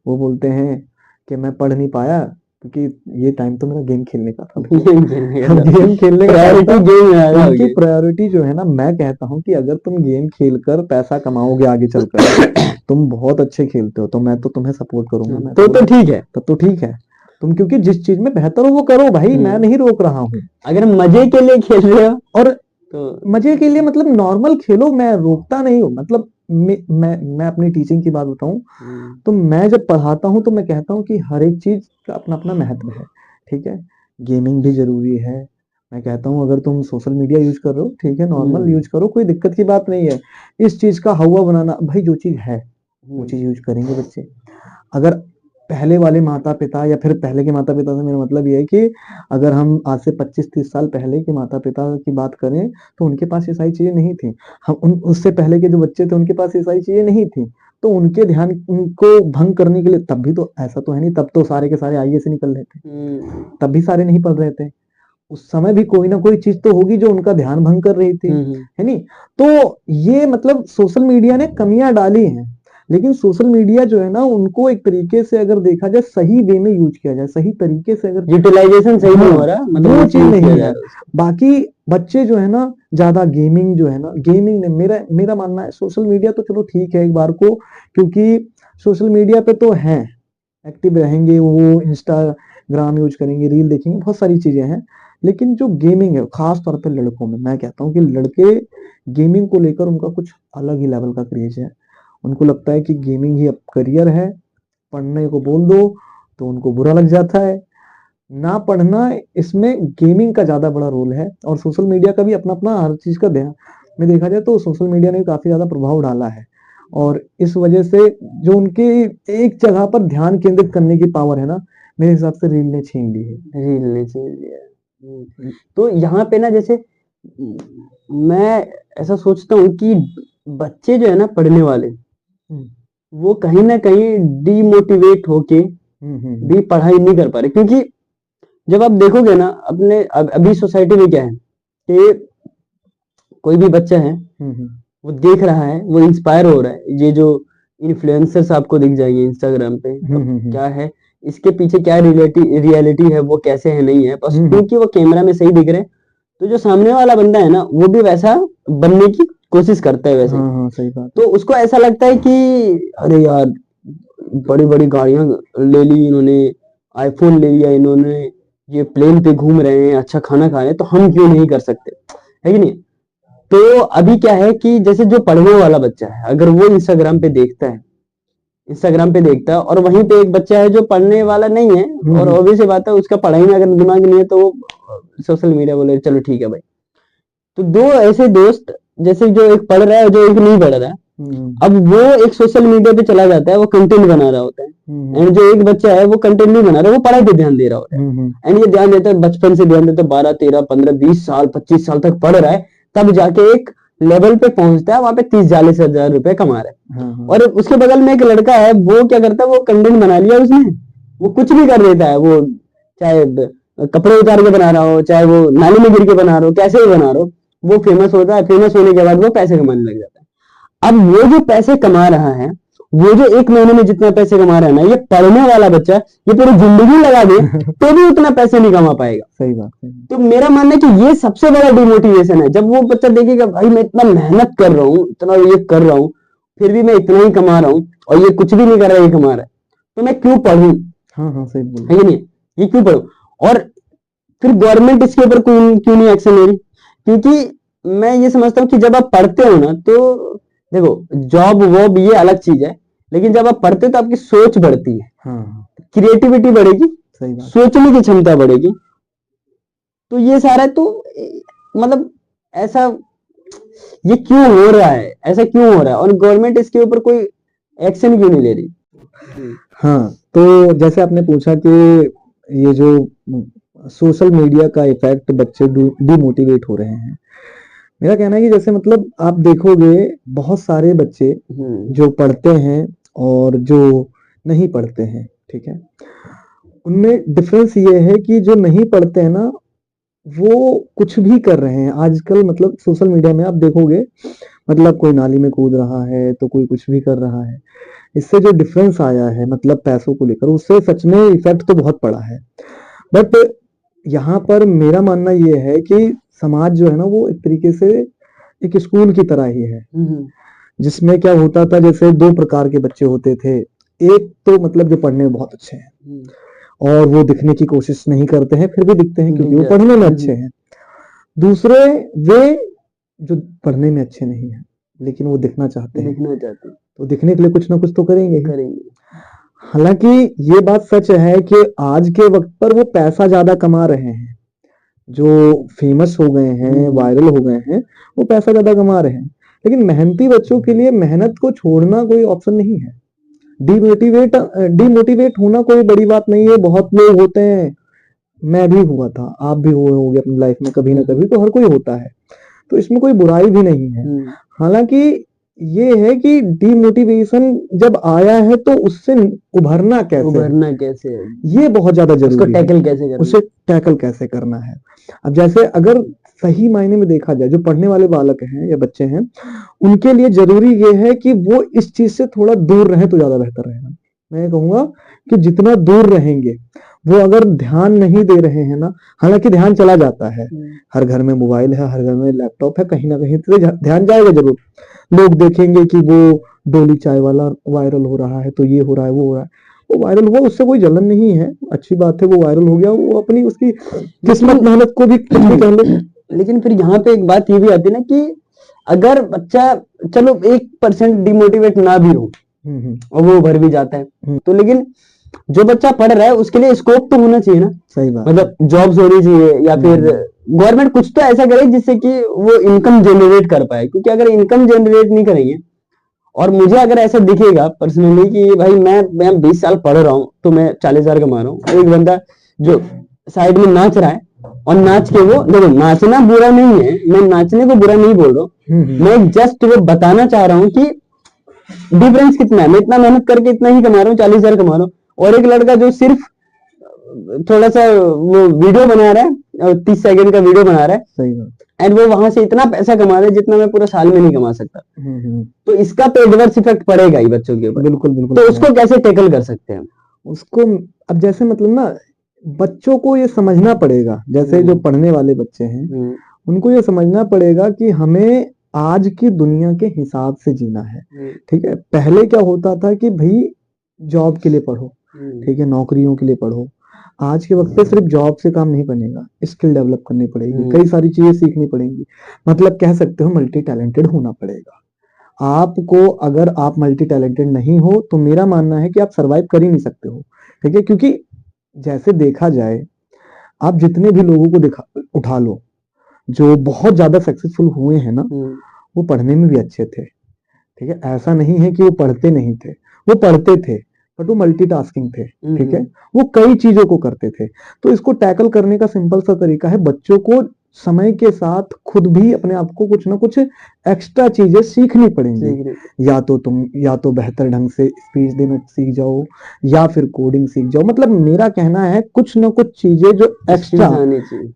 वो बोलते हैं कि मैं पढ़ नहीं पाया क्योंकि ये टाइम तो मेरा गेम खेलने का था। गेम खेलने का गेम खेलने का प्रायोरिटी गेम में आ उनकी जाओगे। प्रायोरिटी जो है ना, मैं कहता हूँ कि अगर तुम गेम खेलकर पैसा कमाओगे आगे चलकर, तुम बहुत अच्छे खेलते हो, तो मैं तो तुम्हें सपोर्ट करूंगा। मैं तो ठीक है, तब तो ठीक है, तुम क्योंकि जिस चीज में बेहतर हो वो करो भाई, मैं नहीं रोक रहा हूँ। अगर मजे के लिए खेल रहे हो और तो मजे के लिए मतलब नॉर्मल खेलो, मैं रोकता नहीं हूँ। मतलब मैं अपनी टीचिंग की बात बताऊं तो मैं जब पढ़ाता हूँ तो मैं कहता हूँ कि हर एक चीज का अपना अपना महत्व है, ठीक है। गेमिंग भी जरूरी है। मैं कहता हूँ अगर तुम सोशल मीडिया यूज कर रहे हो, ठीक है, नॉर्मल यूज करो, कोई दिक्कत की बात नहीं है। इस चीज का हवा बनाना भाई, जो चीज है वो चीज यूज करेंगे बच्चे। अगर पहले वाले माता पिता या फिर पहले के माता पिता से मेरा मतलब ये है कि अगर हम आज से 25-30 साल पहले के माता पिता की बात करें तो उनके पास ये सारी चीजें नहीं थी। हम उससे पहले के जो बच्चे थे उनके पास ये सारी चीजें नहीं थी, तो उनके ध्यान को भंग करने के लिए, तब भी तो ऐसा तो है नहीं, तब तो सारे के सारे आईएएस से निकल रहे थे, तब भी सारे नहीं पढ़ रहे थे। उस समय भी कोई ना कोई चीज तो होगी जो उनका ध्यान भंग कर रही थी, है नहीं। तो ये मतलब सोशल मीडिया ने कमियां डाली हैं, लेकिन सोशल मीडिया जो है ना, उनको एक तरीके से अगर देखा जाए सही वे में यूज किया जाए, सही तरीके से अगर यूटिलाइजेशन सही नहीं हो रहा, मतलब वो वो चीज नहीं किया है। बाकी बच्चे जो है ना, ज्यादा गेमिंग जो है ना, गेमिंग ने मेरा मानना है, सोशल मीडिया तो चलो ठीक है एक बार को, क्योंकि सोशल मीडिया पे तो है एक्टिव रहेंगे, वो इंस्टाग्राम यूज करेंगे, रील देखेंगे, बहुत सारी चीजें हैं। लेकिन जो गेमिंग है, खास तौर पे लड़कों में, मैं कहता हूँ कि लड़के गेमिंग को लेकर उनका कुछ अलग ही लेवल का क्रेज है। उनको लगता है कि गेमिंग ही अब करियर है, पढ़ने को बोल दो तो उनको बुरा लग जाता है। ना पढ़ना, इसमें गेमिंग का ज्यादा बड़ा रोल है। और सोशल मीडिया का भी अपना अपना हर चीज का ध्यान में देखा जाए तो सोशल मीडिया ने काफी ज्यादा प्रभाव डाला है, और इस वजह से जो उनकी एक जगह पर ध्यान केंद्रित करने की पावर है ना, मेरे हिसाब से रील ने छीन ली है। रील ने छीन लिया। तो यहाँ पे ना, जैसे मैं ऐसा सोचता हूँ कि बच्चे जो है ना पढ़ने वाले, वो कहीं ना कहीं डीमोटिवेट होके भी पढ़ाई नहीं कर पा रहे, क्योंकि जब आप देखोगे ना अपने अभी सोसाइटी में क्या है कि कोई भी बच्चा है वो देख रहा है, वो इंस्पायर हो रहा है। ये जो इन्फ्लुएंसर्स आपको दिख जाएंगे इंस्टाग्राम पे, क्या है इसके पीछे, क्या रियलिटी है, वो कैसे है नहीं है, बस क्योंकि वो कैमरा में सही दिख रहे हैं, तो जो सामने वाला बंदा है ना वो भी वैसा बनने की कोशिश करता है वैसे। सही बात। तो उसको ऐसा लगता है कि अरे यार बड़ी बड़ी गाड़ियां ले ली इन्होंने, आईफोन ले लिया इन्होंने, ये प्लेन पे घूम रहे हैं, अच्छा खाना खा रहे हैं, तो हम क्यों नहीं कर सकते, है कि नहीं। तो अभी क्या है कि जैसे जो पढ़ने वाला बच्चा है, अगर वो इंस्टाग्राम पे देखता है और वहीं पे एक बच्चा है जो पढ़ने वाला नहीं है, और ऑब्वियस बात है उसका पढ़ाई में अगर दिमाग नहीं है, तो वो सोशल मीडिया बोले चलो ठीक है भाई। तो दो ऐसे दोस्त, जैसे जो एक पढ़ रहा है जो एक नहीं पढ़ रहा है, अब वो एक सोशल मीडिया पे चला जाता है, वो कंटेंट बना रहा होता है, एंड जो एक बच्चा है वो कंटेंट नहीं बना रहा, वो पढ़ाई पे ध्यान दे रहा होता है, एंड ये ध्यान देता है, बचपन से ध्यान देता है, 12 13 15 20 साल 25 साल तक पढ़ रहा है, तब जाके एक लेवल पे पहुंचता है, वहां पे 30-40 हजार रुपए कमा रहा है। और उसके बगल में एक लड़का है, वो क्या करता है, वो कंटेंट बना लिया उसने, वो कुछ भी कर देता है, वो चाहे कपड़े उतार के बना रहा हो, चाहे वो नाली में गिर के बना रहा हो, कैसे भी बना रहा हो, वो फेमस होता है, फेमस होने के बाद वो पैसे कमाने लग जाता है। अब वो जो पैसे कमा रहा है, वो जो एक महीने में जितना पैसे कमा रहा है ना, ये पढ़ने वाला बच्चा ये पूरी जिंदगी लगा दे तो भी उतना पैसे नहीं कमा पाएगा। सही बात है। तो मेरा मानना है कि ये सबसे बड़ा डिमोटिवेशन है, जब वो बच्चा देखेगा भाई मैं इतना मेहनत कर रहा हूँ, इतना ये कर रहा हूँ, फिर भी मैं इतना ही कमा रहा हूँ, और ये कुछ भी नहीं कर रहा है, ये कमा रहा है, तो मैं क्यों पढ़ूं, सही बोल है कि नहीं, ये क्यों पढ़ूं। और फिर गवर्नमेंट इसके ऊपर क्यों नहीं एक्शन ले रही, क्योंकि मैं ये समझता हूँ कि जब आप पढ़ते हो ना, तो देखो जॉब वॉब ये अलग चीज है, लेकिन जब आप पढ़ते हो तो आपकी सोच बढ़ती है, क्रिएटिविटी बढ़ेगी, सोचने की क्षमता बढ़ेगी। तो ये सारा तो मतलब ऐसा ये क्यों हो रहा है, ऐसा क्यों हो रहा है, और गवर्नमेंट इसके ऊपर कोई एक्शन क्यों नहीं ले रही। हाँ, तो जैसे आपने पूछा कि ये जो सोशल मीडिया का इफेक्ट बच्चे डिमोटिवेट हो रहे हैं, मेरा कहना है कि जैसे मतलब आप देखोगे बहुत सारे बच्चे जो पढ़ते हैं और जो नहीं पढ़ते हैं, ठीक है, उनमें डिफरेंस ये है कि जो नहीं पढ़ते हैं ना, वो कुछ भी कर रहे हैं आजकल। मतलब सोशल मीडिया में आप देखोगे, मतलब कोई नाली में कूद रहा है तो कोई कुछ भी कर रहा है। इससे जो डिफरेंस आया है मतलब पैसों को लेकर, उससे सच में इफेक्ट तो बहुत पड़ा है। बट यहाँ पर मेरा मानना ये है कि समाज जो है ना, वो एक तरीके से एक स्कूल की तरह ही है, जिसमें क्या होता था, जैसे दो प्रकार के बच्चे होते थे। एक तो मतलब जो पढ़ने में बहुत अच्छे हैं और वो दिखने की कोशिश नहीं करते हैं, फिर भी दिखते हैं क्योंकि वो पढ़ने में अच्छे हैं। दूसरे वे जो पढ़ने में अच्छे नहीं हैं लेकिन वो दिखना चाहते हैं, तो दिखने के लिए कुछ ना कुछ तो करेंगे। हालांकि ये बात सच है कि आज के वक्त पर वो पैसा ज्यादा कमा रहे हैं, जो फेमस हो गए हैं, वायरल हो गए हैं, वो पैसा ज्यादा कमा रहे हैं। लेकिन मेहनती बच्चों के लिए मेहनत को छोड़ना कोई ऑप्शन नहीं है। डिमोटिवेट होना कोई बड़ी बात नहीं है। बहुत लोग होते हैं, मैं भी हुआ था, आप भी हुए होंगे अपनी लाइफ में कभी ना कभी, तो हर कोई होता है, तो इसमें कोई बुराई भी नहीं है। हालांकि ये है कि डिमोटिवेशन जब आया है तो उससे उभरना कैसे ये बहुत ज्यादा जरूरी है। उसे टैकल कैसे करना है। अब जैसे अगर सही मायने में देखा जाए, जो पढ़ने वाले बालक हैं या बच्चे हैं, उनके लिए जरूरी ये है कि वो इस चीज से थोड़ा दूर रहे तो ज्यादा बेहतर रहेगा। मैं कहूंगा कि जितना दूर रहेंगे, वो अगर ध्यान नहीं दे रहे हैं ना, हालांकि ध्यान चला जाता है, हर घर में मोबाइल है, हर घर में लैपटॉप है, कहीं ना कहीं तो ध्यान जाएगा जरूर। लोग देखेंगे कि वो डोली चाय वाला वायरल हो रहा है, तो ये हो रहा है, वो हो रहा है। वो वायरल हुआ, उससे कोई जलन नहीं है, अच्छी बात है, वो वायरल हो गया, वो अपनी उसकी किस्मत मेहनत को भी कुछ भी कह ले। लेकिन फिर यहाँ पे एक बात ये भी आती है ना कि अगर बच्चा चलो 1% डिमोटिवेट ना भी हो और वो उभर भी जाता है, तो लेकिन जो बच्चा पढ़ रहा है उसके लिए स्कोप तो होना चाहिए ना। सही बात, मतलब जॉब्स होनी चाहिए, या फिर गवर्नमेंट कुछ तो ऐसा करे जिससे कि वो इनकम जनरेट कर पाए। क्योंकि अगर इनकम जनरेट नहीं करेंगे, और मुझे अगर ऐसा दिखेगा पर्सनली कि भाई मैं 20 साल पढ़ रहा हूँ तो मैं 40,000 कमा रहा हूँ, एक बंदा जो साइड में नाच रहा है और नाच के वो, देखो नाचना बुरा नहीं है, मैं नाचने को बुरा नहीं बोल रहा हूँ, मैं जस्ट वो बताना चाह रहा हूँ कि डिफरेंस कितना है। मैं इतना मेहनत करके इतना ही कमा रहा हूँ, 40,000 कमा रहा हूँ, और एक लड़का जो सिर्फ थोड़ा सा वो वीडियो बना रहा है, 30 सेकंड का वीडियो बना रहा है, सही बात, एंड वो वहां से इतना पैसा कमा रहा है जितना मैं पूरा साल में नहीं कमा सकता। तो इसका तो एडवर्स इफेक्ट पड़ेगा ही बच्चों के ऊपर। बिल्कुल बिल्कुल। तो उसको कैसे टैकल कर सकते हैं उसको? अब जैसे मतलब ना, बच्चों को ये समझना पड़ेगा, जैसे जो पढ़ने वाले बच्चे हैं उनको ये समझना पड़ेगा कि हमें आज की दुनिया के हिसाब से जीना है। ठीक है, पहले क्या होता था कि भाई जॉब के लिए पढ़ो, ठीक है, नौकरियों के लिए पढ़ो। आज के वक्त पे सिर्फ जॉब से काम नहीं बनेगा, स्किल डेवलप करनी पड़ेगी, कई सारी चीजें सीखनी पड़ेंगी। मतलब कह सकते हो मल्टी टैलेंटेड होना पड़ेगा आपको। अगर आप मल्टी टैलेंटेड नहीं हो तो मेरा मानना है कि आप सरवाइव कर ही नहीं सकते हो। ठीक है, क्योंकि जैसे देखा जाए, आप जितने भी लोगों को उठा लो जो बहुत ज्यादा सक्सेसफुल हुए हैं ना, वो पढ़ने में भी अच्छे थे। ठीक है, ऐसा नहीं है कि वो पढ़ते नहीं थे, वो पढ़ते थे, बट वो मल्टीटास्किंग थे। ठीक है, वो कई चीजों को करते थे। तो इसको टैकल करने का सिंपल सा तरीका है, बच्चों को समय के साथ खुद भी अपने आप को कुछ ना कुछ एक्स्ट्रा चीजें सीखनी पड़ेंगी। या तो बेहतर ढंग से स्पीच देना सीख जाओ, या फिर कोडिंग सीख जाओ। मतलब मेरा कहना है कुछ ना कुछ चीजें जो एक्स्ट्रा,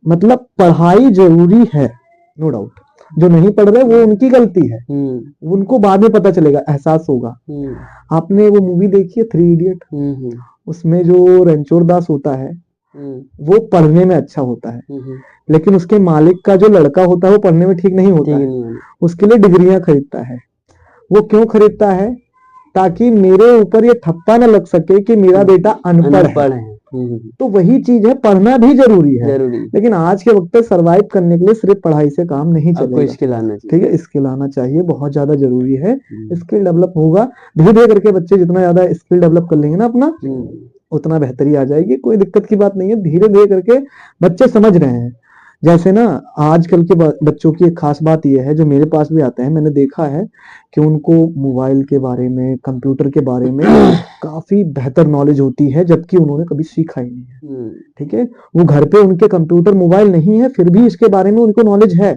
मतलब पढ़ाई जरूरी है, नो डाउट। जो नहीं पढ़ रहे वो उनकी गलती है, उनको बाद में पता चलेगा, एहसास होगा। आपने वो मूवी देखी है 3 इडियट? उसमें जो रणछोड़ दास होता है वो पढ़ने में अच्छा होता है, लेकिन उसके मालिक का जो लड़का होता है वो पढ़ने में ठीक नहीं होता है। उसके लिए डिग्रियां खरीदता है। वो क्यों खरीदता है? ताकि मेरे ऊपर ये ठप्पा न लग सके कि मेरा बेटा अनपढ़ है। तो वही चीज है, पढ़ना भी जरूरी है, लेकिन आज के वक्त पे सरवाइव करने के लिए सिर्फ पढ़ाई से काम नहीं चलेगा। स्किल आना चाहिए। ठीक है, स्किल आना चाहिए, बहुत ज्यादा जरूरी है। स्किल डेवलप होगा धीरे धीरे करके। बच्चे जितना ज्यादा स्किल डेवलप कर लेंगे ना अपना, उतना बेहतरी आ जाएगी। कोई दिक्कत की बात नहीं है, धीरे धीरे करके बच्चे समझ रहे हैं। जैसे ना आजकल के बच्चों की एक खास बात यह है, जो मेरे पास भी आते हैं, मैंने देखा है कि उनको मोबाइल के बारे में, कंप्यूटर के बारे में काफी बेहतर नॉलेज होती है, जबकि उन्होंने कभी सीखा ही नहीं है। ठीक है, वो घर पे उनके कंप्यूटर मोबाइल नहीं है, फिर भी इसके बारे में उनको नॉलेज है।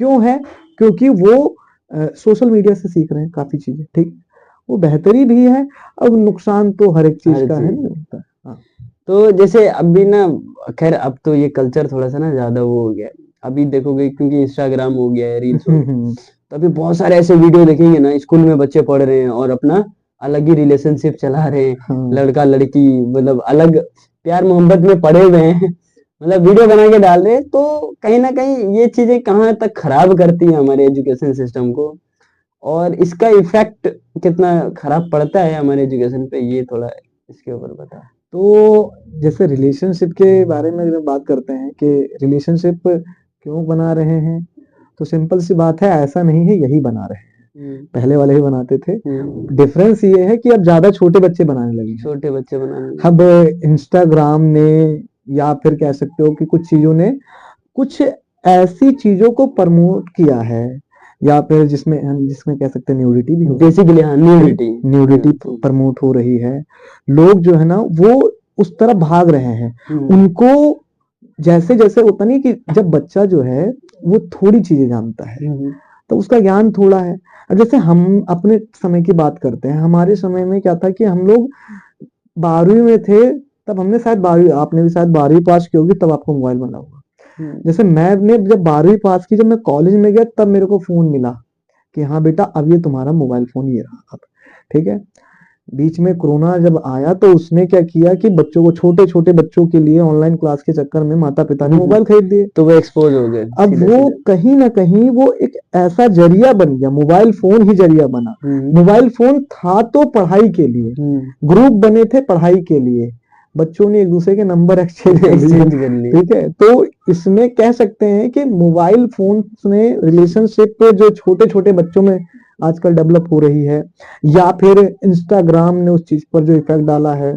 क्यों है? क्योंकि वो सोशल मीडिया से सीख रहे हैं काफी चीजें। ठीक, वो बेहतरी भी है। अब नुकसान तो हर एक चीज का है, नहीं होता। तो जैसे अभी ना, खैर अब तो ये कल्चर थोड़ा सा ना ज्यादा वो हो गया है। अभी देखोगे क्योंकि इंस्टाग्राम हो गया है, रील्स हो गया, तो अभी बहुत सारे ऐसे वीडियो देखेंगे ना, स्कूल में बच्चे पढ़ रहे हैं और अपना अलग ही रिलेशनशिप चला रहे हैं, हाँ लड़का लड़की मतलब अलग प्यार मोहब्बत में पड़े हुए हैं, मतलब वीडियो बना के डाल रहे हैं। तो कहीं ना कहीं ये चीजें कहाँ तक खराब करती हैं हमारे एजुकेशन सिस्टम को, और इसका इफेक्ट कितना खराब पड़ता है हमारे एजुकेशन पे, ये थोड़ा इसके ऊपर बता। तो जैसे रिलेशनशिप के बारे में जब बात करते हैं कि रिलेशनशिप क्यों बना रहे हैं, तो सिंपल सी बात है, ऐसा नहीं है यही बना रहे हैं, पहले वाले ही बनाते थे। डिफरेंस ये है कि अब ज्यादा छोटे बच्चे बनाने लगे हैं। छोटे बच्चे बनाने अब इंस्टाग्राम ने, या फिर कह सकते हो कि कुछ चीजों ने कुछ ऐसी चीजों को प्रमोट किया है, या फिर जिसमें जिसमें कह सकते हैं न्यूडिटी भी हो, बेसिकली हाँ, न्यूडिटी न्यूडिटी प्रमोट हो रही है। लोग जो है ना वो उस तरफ भाग रहे हैं। उनको जैसे जैसे होता नहीं कि जब बच्चा जो है वो थोड़ी चीजें जानता है तो उसका ज्ञान थोड़ा है। अब जैसे हम अपने समय की बात करते हैं, हमारे समय में क्या था कि हम लोग 12वीं में थे, तब हमने शायद 12वीं, आपने भी शायद 12वीं पास की होगी, तब आपको मोबाइल मिला होगा। जैसे मैंने जब 12वीं पास की, जब मैं कॉलेज में गया तब मेरे को फोन मिला कि हाँ बेटा अब ये तुम्हारा मोबाइल फोन ये रहा अब, ठीक है। बीच में कोरोना जब आया तो उसने क्या किया कि बच्चों को, छोटे छोटे बच्चों के लिए ऑनलाइन क्लास के चक्कर में माता पिता ने मोबाइल खरीद दिए, तो वो एक्सपोज हो गए। अब वो कहीं ना कहीं वो एक ऐसा जरिया बन गया, मोबाइल फोन ही जरिया बना। मोबाइल फोन था तो पढ़ाई के लिए, ग्रुप बने थे पढ़ाई के लिए, बच्चों ने एक दूसरे के नंबर एक्सचेंज कर लिए, ठीक है। तो इसमें कह सकते हैं कि मोबाइल फोन ने रिलेशनशिप पे जो छोटे छोटे बच्चों में आजकल डेवलप हो रही है, या फिर इंस्टाग्राम ने उस चीज पर जो इफेक्ट डाला है,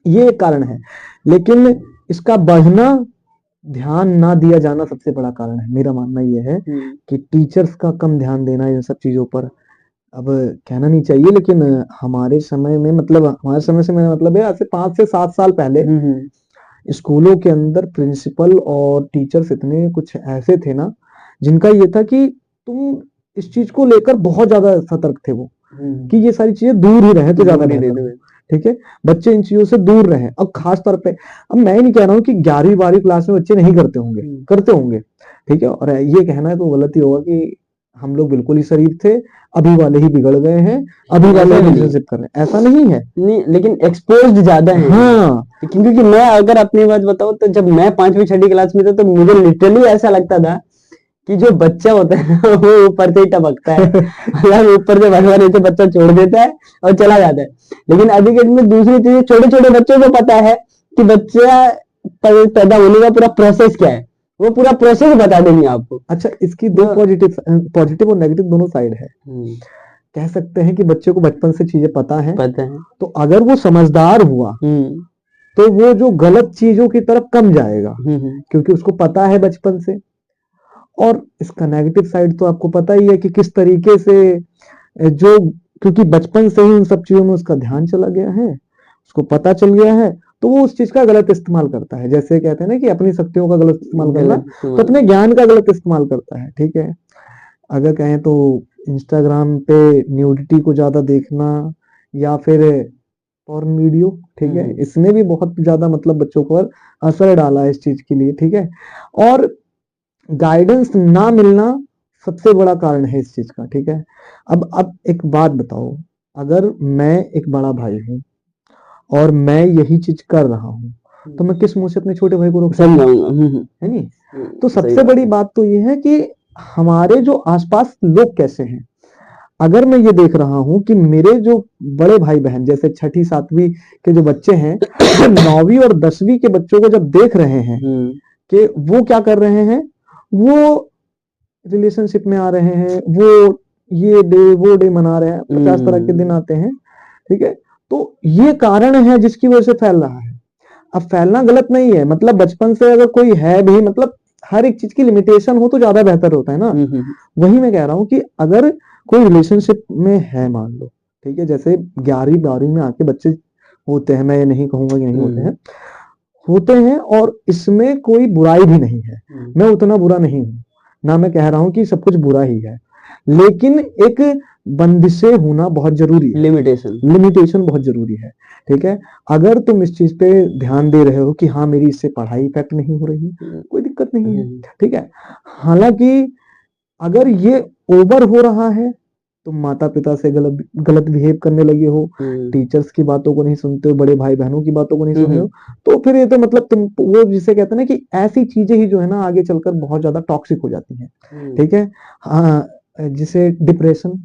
ये एक कारण है। लेकिन इसका बढ़ना, ध्यान ना दिया जाना सबसे बड़ा कारण है। मेरा मानना यह है कि टीचर्स का कम ध्यान देना इन सब चीजों पर। अब कहना नहीं चाहिए, लेकिन हमारे समय में, मतलब हमारे समय से मेरा मतलब है आज से 5 से 7 साल पहले स्कूलों के अंदर प्रिंसिपल और टीचर्स इतने कुछ ऐसे थे ना, जिनका ये था कि तुम इस चीज को लेकर बहुत ज्यादा सतर्क थे वो, कि ये सारी चीजें दूर ही रहे तो ज्यादा बेहतर है, ठीक है। बच्चे इन चीजों से दूर रहे। अब खास तौर पे, अब मैं नहीं कह रहा हूँ कि 11वीं 12वीं क्लास में बच्चे नहीं करते होंगे, करते होंगे, ठीक है। और ये कहना तो गलत ही होगा कि हम लोग बिल्कुल ही शरीफ थे, अभी वाले ही बिगड़ गए हैं, अभी वाले रिलेशनशिप कर रहे हैं, ऐसा नहीं है। नहीं, लेकिन एक्सपोज्ड ज्यादा है। हाँ, क्योंकि मैं अगर अपनी बात बताऊं तो जब मैं 5वीं 6वीं क्लास में था तो मुझे लिटरली ऐसा लगता था कि जो बच्चा होता है ना वो ऊपर से ही टपकता है, मतलब ऊपर से भगवान ऐसे बच्चा छोड़ देता है और चला जाता है। लेकिन अभी के में दूसरी चीज, छोटे छोटे बच्चों को पता है कि बच्चा पैदा होने का पूरा प्रोसेस क्या है, वो पूरा प्रोसेस बता देंगे आपको। अच्छा, इसकी दो पॉजिटिव और नेगेटिव दोनों साइड है। कह सकते हैं कि बच्चे को बचपन से चीजें पता है, तो अगर वो समझदार हुआ तो वो जो गलत चीजों की तरफ कम जाएगा, क्योंकि उसको पता है बचपन से। और इसका नेगेटिव साइड तो आपको पता ही है कि किस तरीके से जो, क्योंकि बचपन से ही उन सब चीजों में उसका ध्यान चला गया है, उसको पता चल गया है, तो वो उस चीज का गलत इस्तेमाल करता है। जैसे कहते हैं ना कि अपनी शक्तियों का गलत इस्तेमाल करना, तो अपने ज्ञान का गलत इस्तेमाल करता है, ठीक है। अगर कहें तो इंस्टाग्राम पे न्यूडिटी को ज्यादा देखना, या फिर पॉर्न वीडियो, ठीक है, इसने भी बहुत ज्यादा मतलब बच्चों पर असर डाला है इस चीज के लिए, ठीक है। और गाइडेंस ना मिलना सबसे बड़ा कारण है इस चीज का, ठीक है। अब एक बात बताओ, अगर मैं एक बड़ा भाई हूं और मैं यही चीज कर रहा हूं, तो मैं किस मुंह से अपने छोटे भाई को रोक सकता हूं, है नहीं। तो सबसे बड़ी बात तो ये है कि हमारे जो आसपास लोग कैसे हैं। अगर मैं ये देख रहा हूं कि मेरे जो बड़े भाई बहन, जैसे 6ठी 7वीं के जो बच्चे हैं, 9वीं और 10वीं के बच्चों को जब देख रहे हैं कि वो क्या कर रहे हैं, वो रिलेशनशिप में आ रहे हैं, वो ये डे वो डे मना रहे हैं, 50 तरह के दिन आते हैं, ठीक है। तो ये कारण है जिसकी वजह से फैल रहा है। अब फैलना गलत नहीं है, मतलब बचपन से अगर कोई है भी, मतलब हर एक चीज की लिमिटेशन हो तो ज्यादा बेहतर होता है ना। वही मैं कह रहा हूँ कि अगर कोई रिलेशनशिप में है, मान लो, ठीक है, जैसे 11वीं 12वीं में आके बच्चे होते हैं, मैं ये नहीं कहूंगा कि नहीं होते हैं, और इसमें कोई बुराई भी नहीं है। मैं उतना बुरा नहीं हूं, ना मैं कह रहा हूं कि सब कुछ बुरा ही है, लेकिन एक बंदिशें होना बहुत जरूरी है, लिमिटेशन बहुत जरूरी है। ठीक है, अगर तुम इस चीज पे ध्यान दे रहे हो कि हाँ मेरी इससे पढ़ाई इफेक्ट नहीं हो रही, कोई दिक्कत नहीं है। ठीक है, हालांकि अगर ये ओवर हो रहा है, तुम माता पिता से गलत गलत बिहेव करने लगे हो, टीचर्स की बातों को नहीं सुनते हो, बड़े भाई बहनों की बातों को नहीं सुन रहे हो, तो फिर ये तो मतलब तुम वो जिसे कहते हैं ना कि ऐसी चीजें ही जो है ना आगे चलकर बहुत ज्यादा टॉक्सिक हो जाती हैं। ठीक है, हाँ, जिसे डिप्रेशन,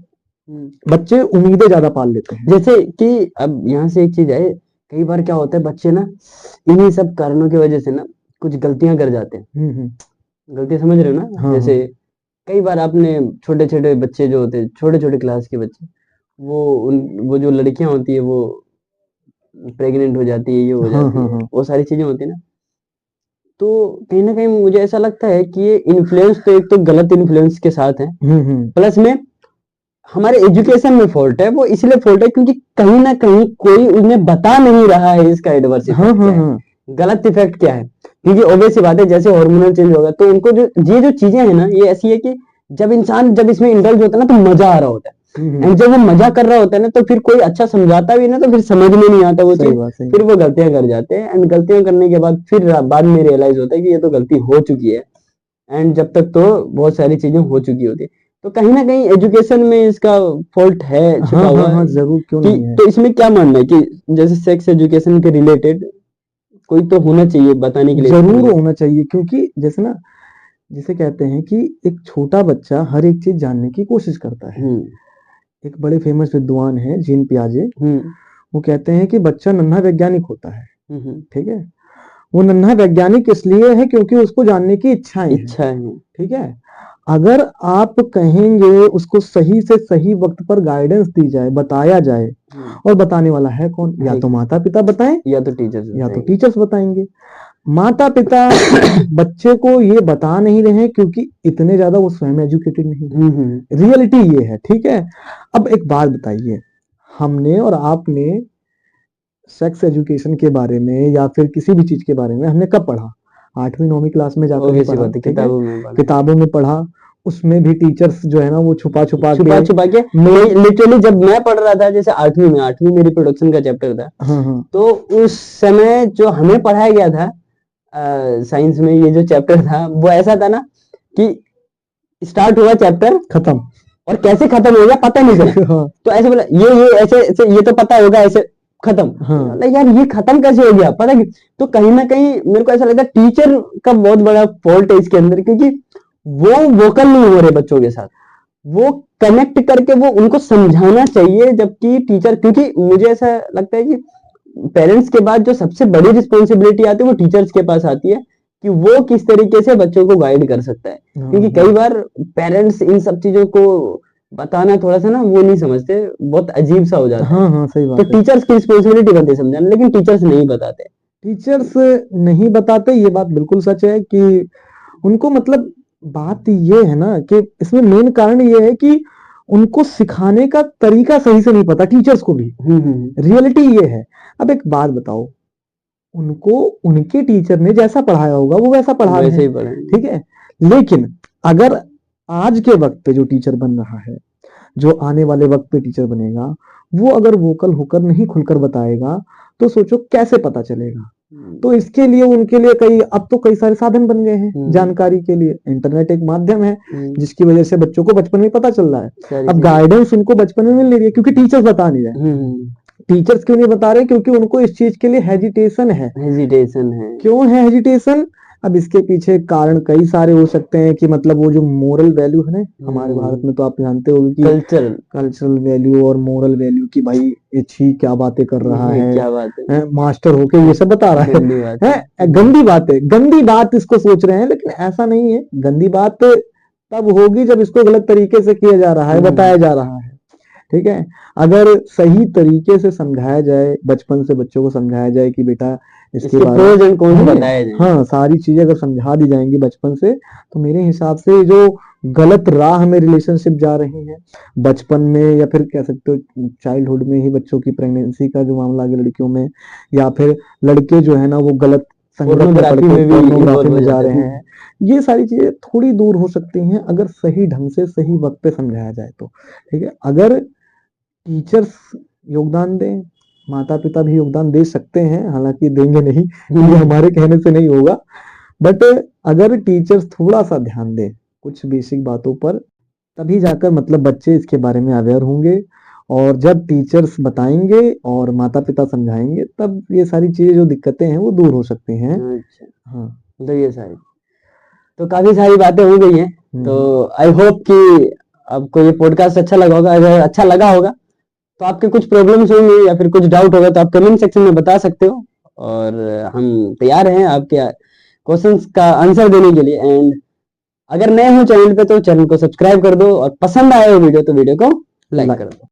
बच्चे उम्मीदें ज्यादा पाल लेते हैं। जैसे कि अब यहाँ से एक चीज है, कई बार क्या होता है बच्चे ना इन्हीं सब कारणों की वजह से ना कुछ गलतियां कर जाते हैं। गलती समझ रहे हो ना? हाँ, जैसे कई बार आपने छोटे छोटे बच्चे जो होते हैं, छोटे छोटे क्लास के बच्चे, वो जो लड़कियां होती है वो प्रेग्नेंट हो जाती है, ये हो जाती है, वो सारी चीजें होती है ना। तो कहीं ना कहीं मुझे ऐसा लगता है कि ये इन्फ्लुएंस तो एक तो गलत इन्फ्लुएंस के साथ है, प्लस में हमारे एजुकेशन में फॉल्ट है। वो इसलिए फॉल्ट है क्योंकि कहीं ना कहीं कोई उन्हें बता नहीं रहा है इसका एडवर्स इफेक्ट क्या है, गलत इफेक्ट क्या है। क्योंकि ऑब्वियस सी बात है, जैसे हार्मोनल चेंज होगा तो उनको जो चीजें है ना, ये ऐसी है कि जब इंसान जब इसमें इंडल्ज होता है ना तो मजा आ रहा होता है, एंड जब वो मजा कर रहा होता है ना तो फिर कोई अच्छा समझाता भी ना तो फिर समझ में नहीं आता वो चीज, फिर वो गलतियां कर जाते हैं, एंड गलतियां करने के बाद फिर बाद में रियलाइज होता है कि ये तो गलती हो चुकी है, एंड जब तक तो बहुत सारी चीजें हो चुकी होती है। तो कहीं ना कहीं एजुकेशन में इसका फॉल्ट है, छुपा हुआ है। जरूर, क्यों नहीं है। तो इसमें क्या मानना है कि जैसे सेक्स एजुकेशन के रिलेटेड कोई तो होना चाहिए बताने के लिए? जरूर होना चाहिए, क्योंकि जैसे ना जिसे कहते हैं कि एक छोटा बच्चा हर एक चीज जानने की कोशिश करता है। एक बड़े फेमस विद्वान है जीन पियाजे, वो कहते हैं कि बच्चा नन्हा वैज्ञानिक होता है। ठीक है, वो नन्हा वैज्ञानिक इसलिए है क्योंकि उसको जानने की इच्छा है। ठीक है, अगर आप कहेंगे उसको सही से सही वक्त पर गाइडेंस दी जाए, बताया जाए, और बताने वाला है कौन? या तो माता पिता बताएं या तो टीचर्स बताएंगे। माता पिता बच्चे को ये बता नहीं रहे हैं क्योंकि इतने ज्यादा वो स्वयं एजुकेटेड नहीं। रियलिटी ये है। ठीक है, अब एक बात बताइए, हमने और आपने सेक्स एजुकेशन के बारे में या फिर किसी भी चीज के बारे में हमने कब पढ़ा? 8वीं 9वीं क्लास में जाकर पढ़ा, किताबों में पढ़ा। उसमें भी टीचर्स जो है ना वो छुपा छुपा के लिटरली जब मैं पढ़ रहा था, जैसे 8वीं में रिप्रोडक्शन का चैप्टर था, तो उस समय जो हमें पढ़ाया गया था साइंस में, ये जो चैप्टर था वो ऐसा था ना कि स्टार्ट हुआ चैप्टर, खत्म, और कैसे खत्म हो गया पता नहीं चला। तो ऐसे बोला ये ऐसे ये तो पता होगा, ऐसे खत्म। यार ये खत्म कैसे हो गया, पता नहीं। तो कहीं ना कहीं मेरे को ऐसा लगता है टीचर का बहुत बड़ा फॉल्ट है इसके अंदर, क्योंकि वो वोकल नहीं हो रहे बच्चों के साथ, वो कनेक्ट करके वो उनको समझाना चाहिए, जबकि टीचर, क्योंकि मुझे ऐसा लगता है कि पेरेंट्स के बाद जो सबसे बड़ी रिस्पॉन्सिबिलिटी आती है वो टीचर्स के पास आती है, कि वो किस तरीके से बच्चों को गाइड कर सकता है। क्योंकि कई बार पेरेंट्स इन सब चीजों को बताना थोड़ा सा ना वो नहीं समझते, बहुत अजीब सा हो जाता है। सही बात तो टीचर्स की रिस्पॉन्सिबिलिटी बनती है समझाना, लेकिन टीचर्स नहीं बताते। ये बात बिल्कुल सच है कि उनको मतलब बात ये है ना कि इसमें मेन कारण ये है कि उनको सिखाने का तरीका सही से नहीं पता, टीचर्स को भी। रियलिटी ये है। अब एक बात बताओ, उनको उनके टीचर ने जैसा पढ़ाया होगा वो वैसा पढ़ा रहे हैं, ठीक है। लेकिन अगर आज के वक्त पे जो टीचर बन रहा है, जो आने वाले वक्त पे टीचर बनेगा, वो अगर वोकल होकर नहीं खुलकर बताएगा तो सोचो कैसे पता चलेगा। तो इसके लिए उनके लिए अब तो कई सारे साधन बन गए हैं जानकारी के लिए। इंटरनेट एक माध्यम है जिसकी वजह से बच्चों को बचपन में पता चल रहा है। अब गाइडेंस उनको बचपन में मिल रही है क्योंकि टीचर्स बता नहीं रहे। टीचर्स क्यों नहीं बता रहे? क्योंकि उनको इस चीज के लिए हेजिटेशन है। क्यों है हेजिटेशन? अब इसके पीछे कारण कई सारे हो सकते हैं कि मतलब वो जो मोरल वैल्यू है ना हमारे भारत में, तो आप जानते हो कि कल्चरल वैल्यू और मोरल वैल्यू की, भाई ये ठीक क्या बातें कर रहा है, क्या बात है, मास्टर होके ये सब बता रहा है। गंदी बात है, गंदी बात इसको सोच रहे हैं, लेकिन ऐसा नहीं है। गंदी बात तब होगी जब इसको गलत तरीके से किया जा रहा है, बताया जा रहा है, ठीक है। अगर सही तरीके से समझाया जाए, बचपन से बच्चों को समझाया जाए कि बेटा इसके प्रोज एंड कॉन्स बताया जाए, हाँ, सारी चीजें अगर समझा दी जाएंगी बचपन से, तो मेरे हिसाब से जो गलत राह में रिलेशनशिप जा रही है बचपन में, या फिर कह सकते हो चाइल्डहुड में ही बच्चों की प्रेगनेंसी का जो मामला है लड़कियों में, या फिर लड़के जो है ना वो गलत संगत में पड़ pornography के में भी pornography involve में हो जा जाते रहे हैं। हैं। ये सारी चीजें थोड़ी दूर हो सकती हैं अगर सही ढंग से सही वक्त पे समझाया जाए तो। ठीक है, अगर टीचर्स योगदान दें, माता पिता भी योगदान दे सकते हैं, हालांकि देंगे नहीं, ये हमारे कहने से नहीं होगा, बट अगर टीचर्स थोड़ा सा ध्यान दें कुछ बेसिक बातों पर, तभी जाकर मतलब बच्चे इसके बारे में अवेयर होंगे। और जब टीचर्स बताएंगे और माता पिता समझाएंगे, तब ये सारी चीजें जो दिक्कतें हैं वो दूर हो सकती हैं। अच्छा, हाँ। तो ये सारी, तो काफी सारी बातें हो गई हैं। तो आई होप कि आपको ये पॉडकास्ट अच्छा लगा होगा। अगर अच्छा लगा होगा तो आपके कुछ प्रॉब्लम्स होंगे या फिर कुछ डाउट होगा तो आप कमेंट सेक्शन में बता सकते हो, और हम तैयार हैं आपके क्वेश्चंस का आंसर देने के लिए। एंड अगर नए हो चैनल पे तो चैनल को सब्सक्राइब कर दो, और पसंद आए हो वीडियो तो वीडियो को लाइक कर दो।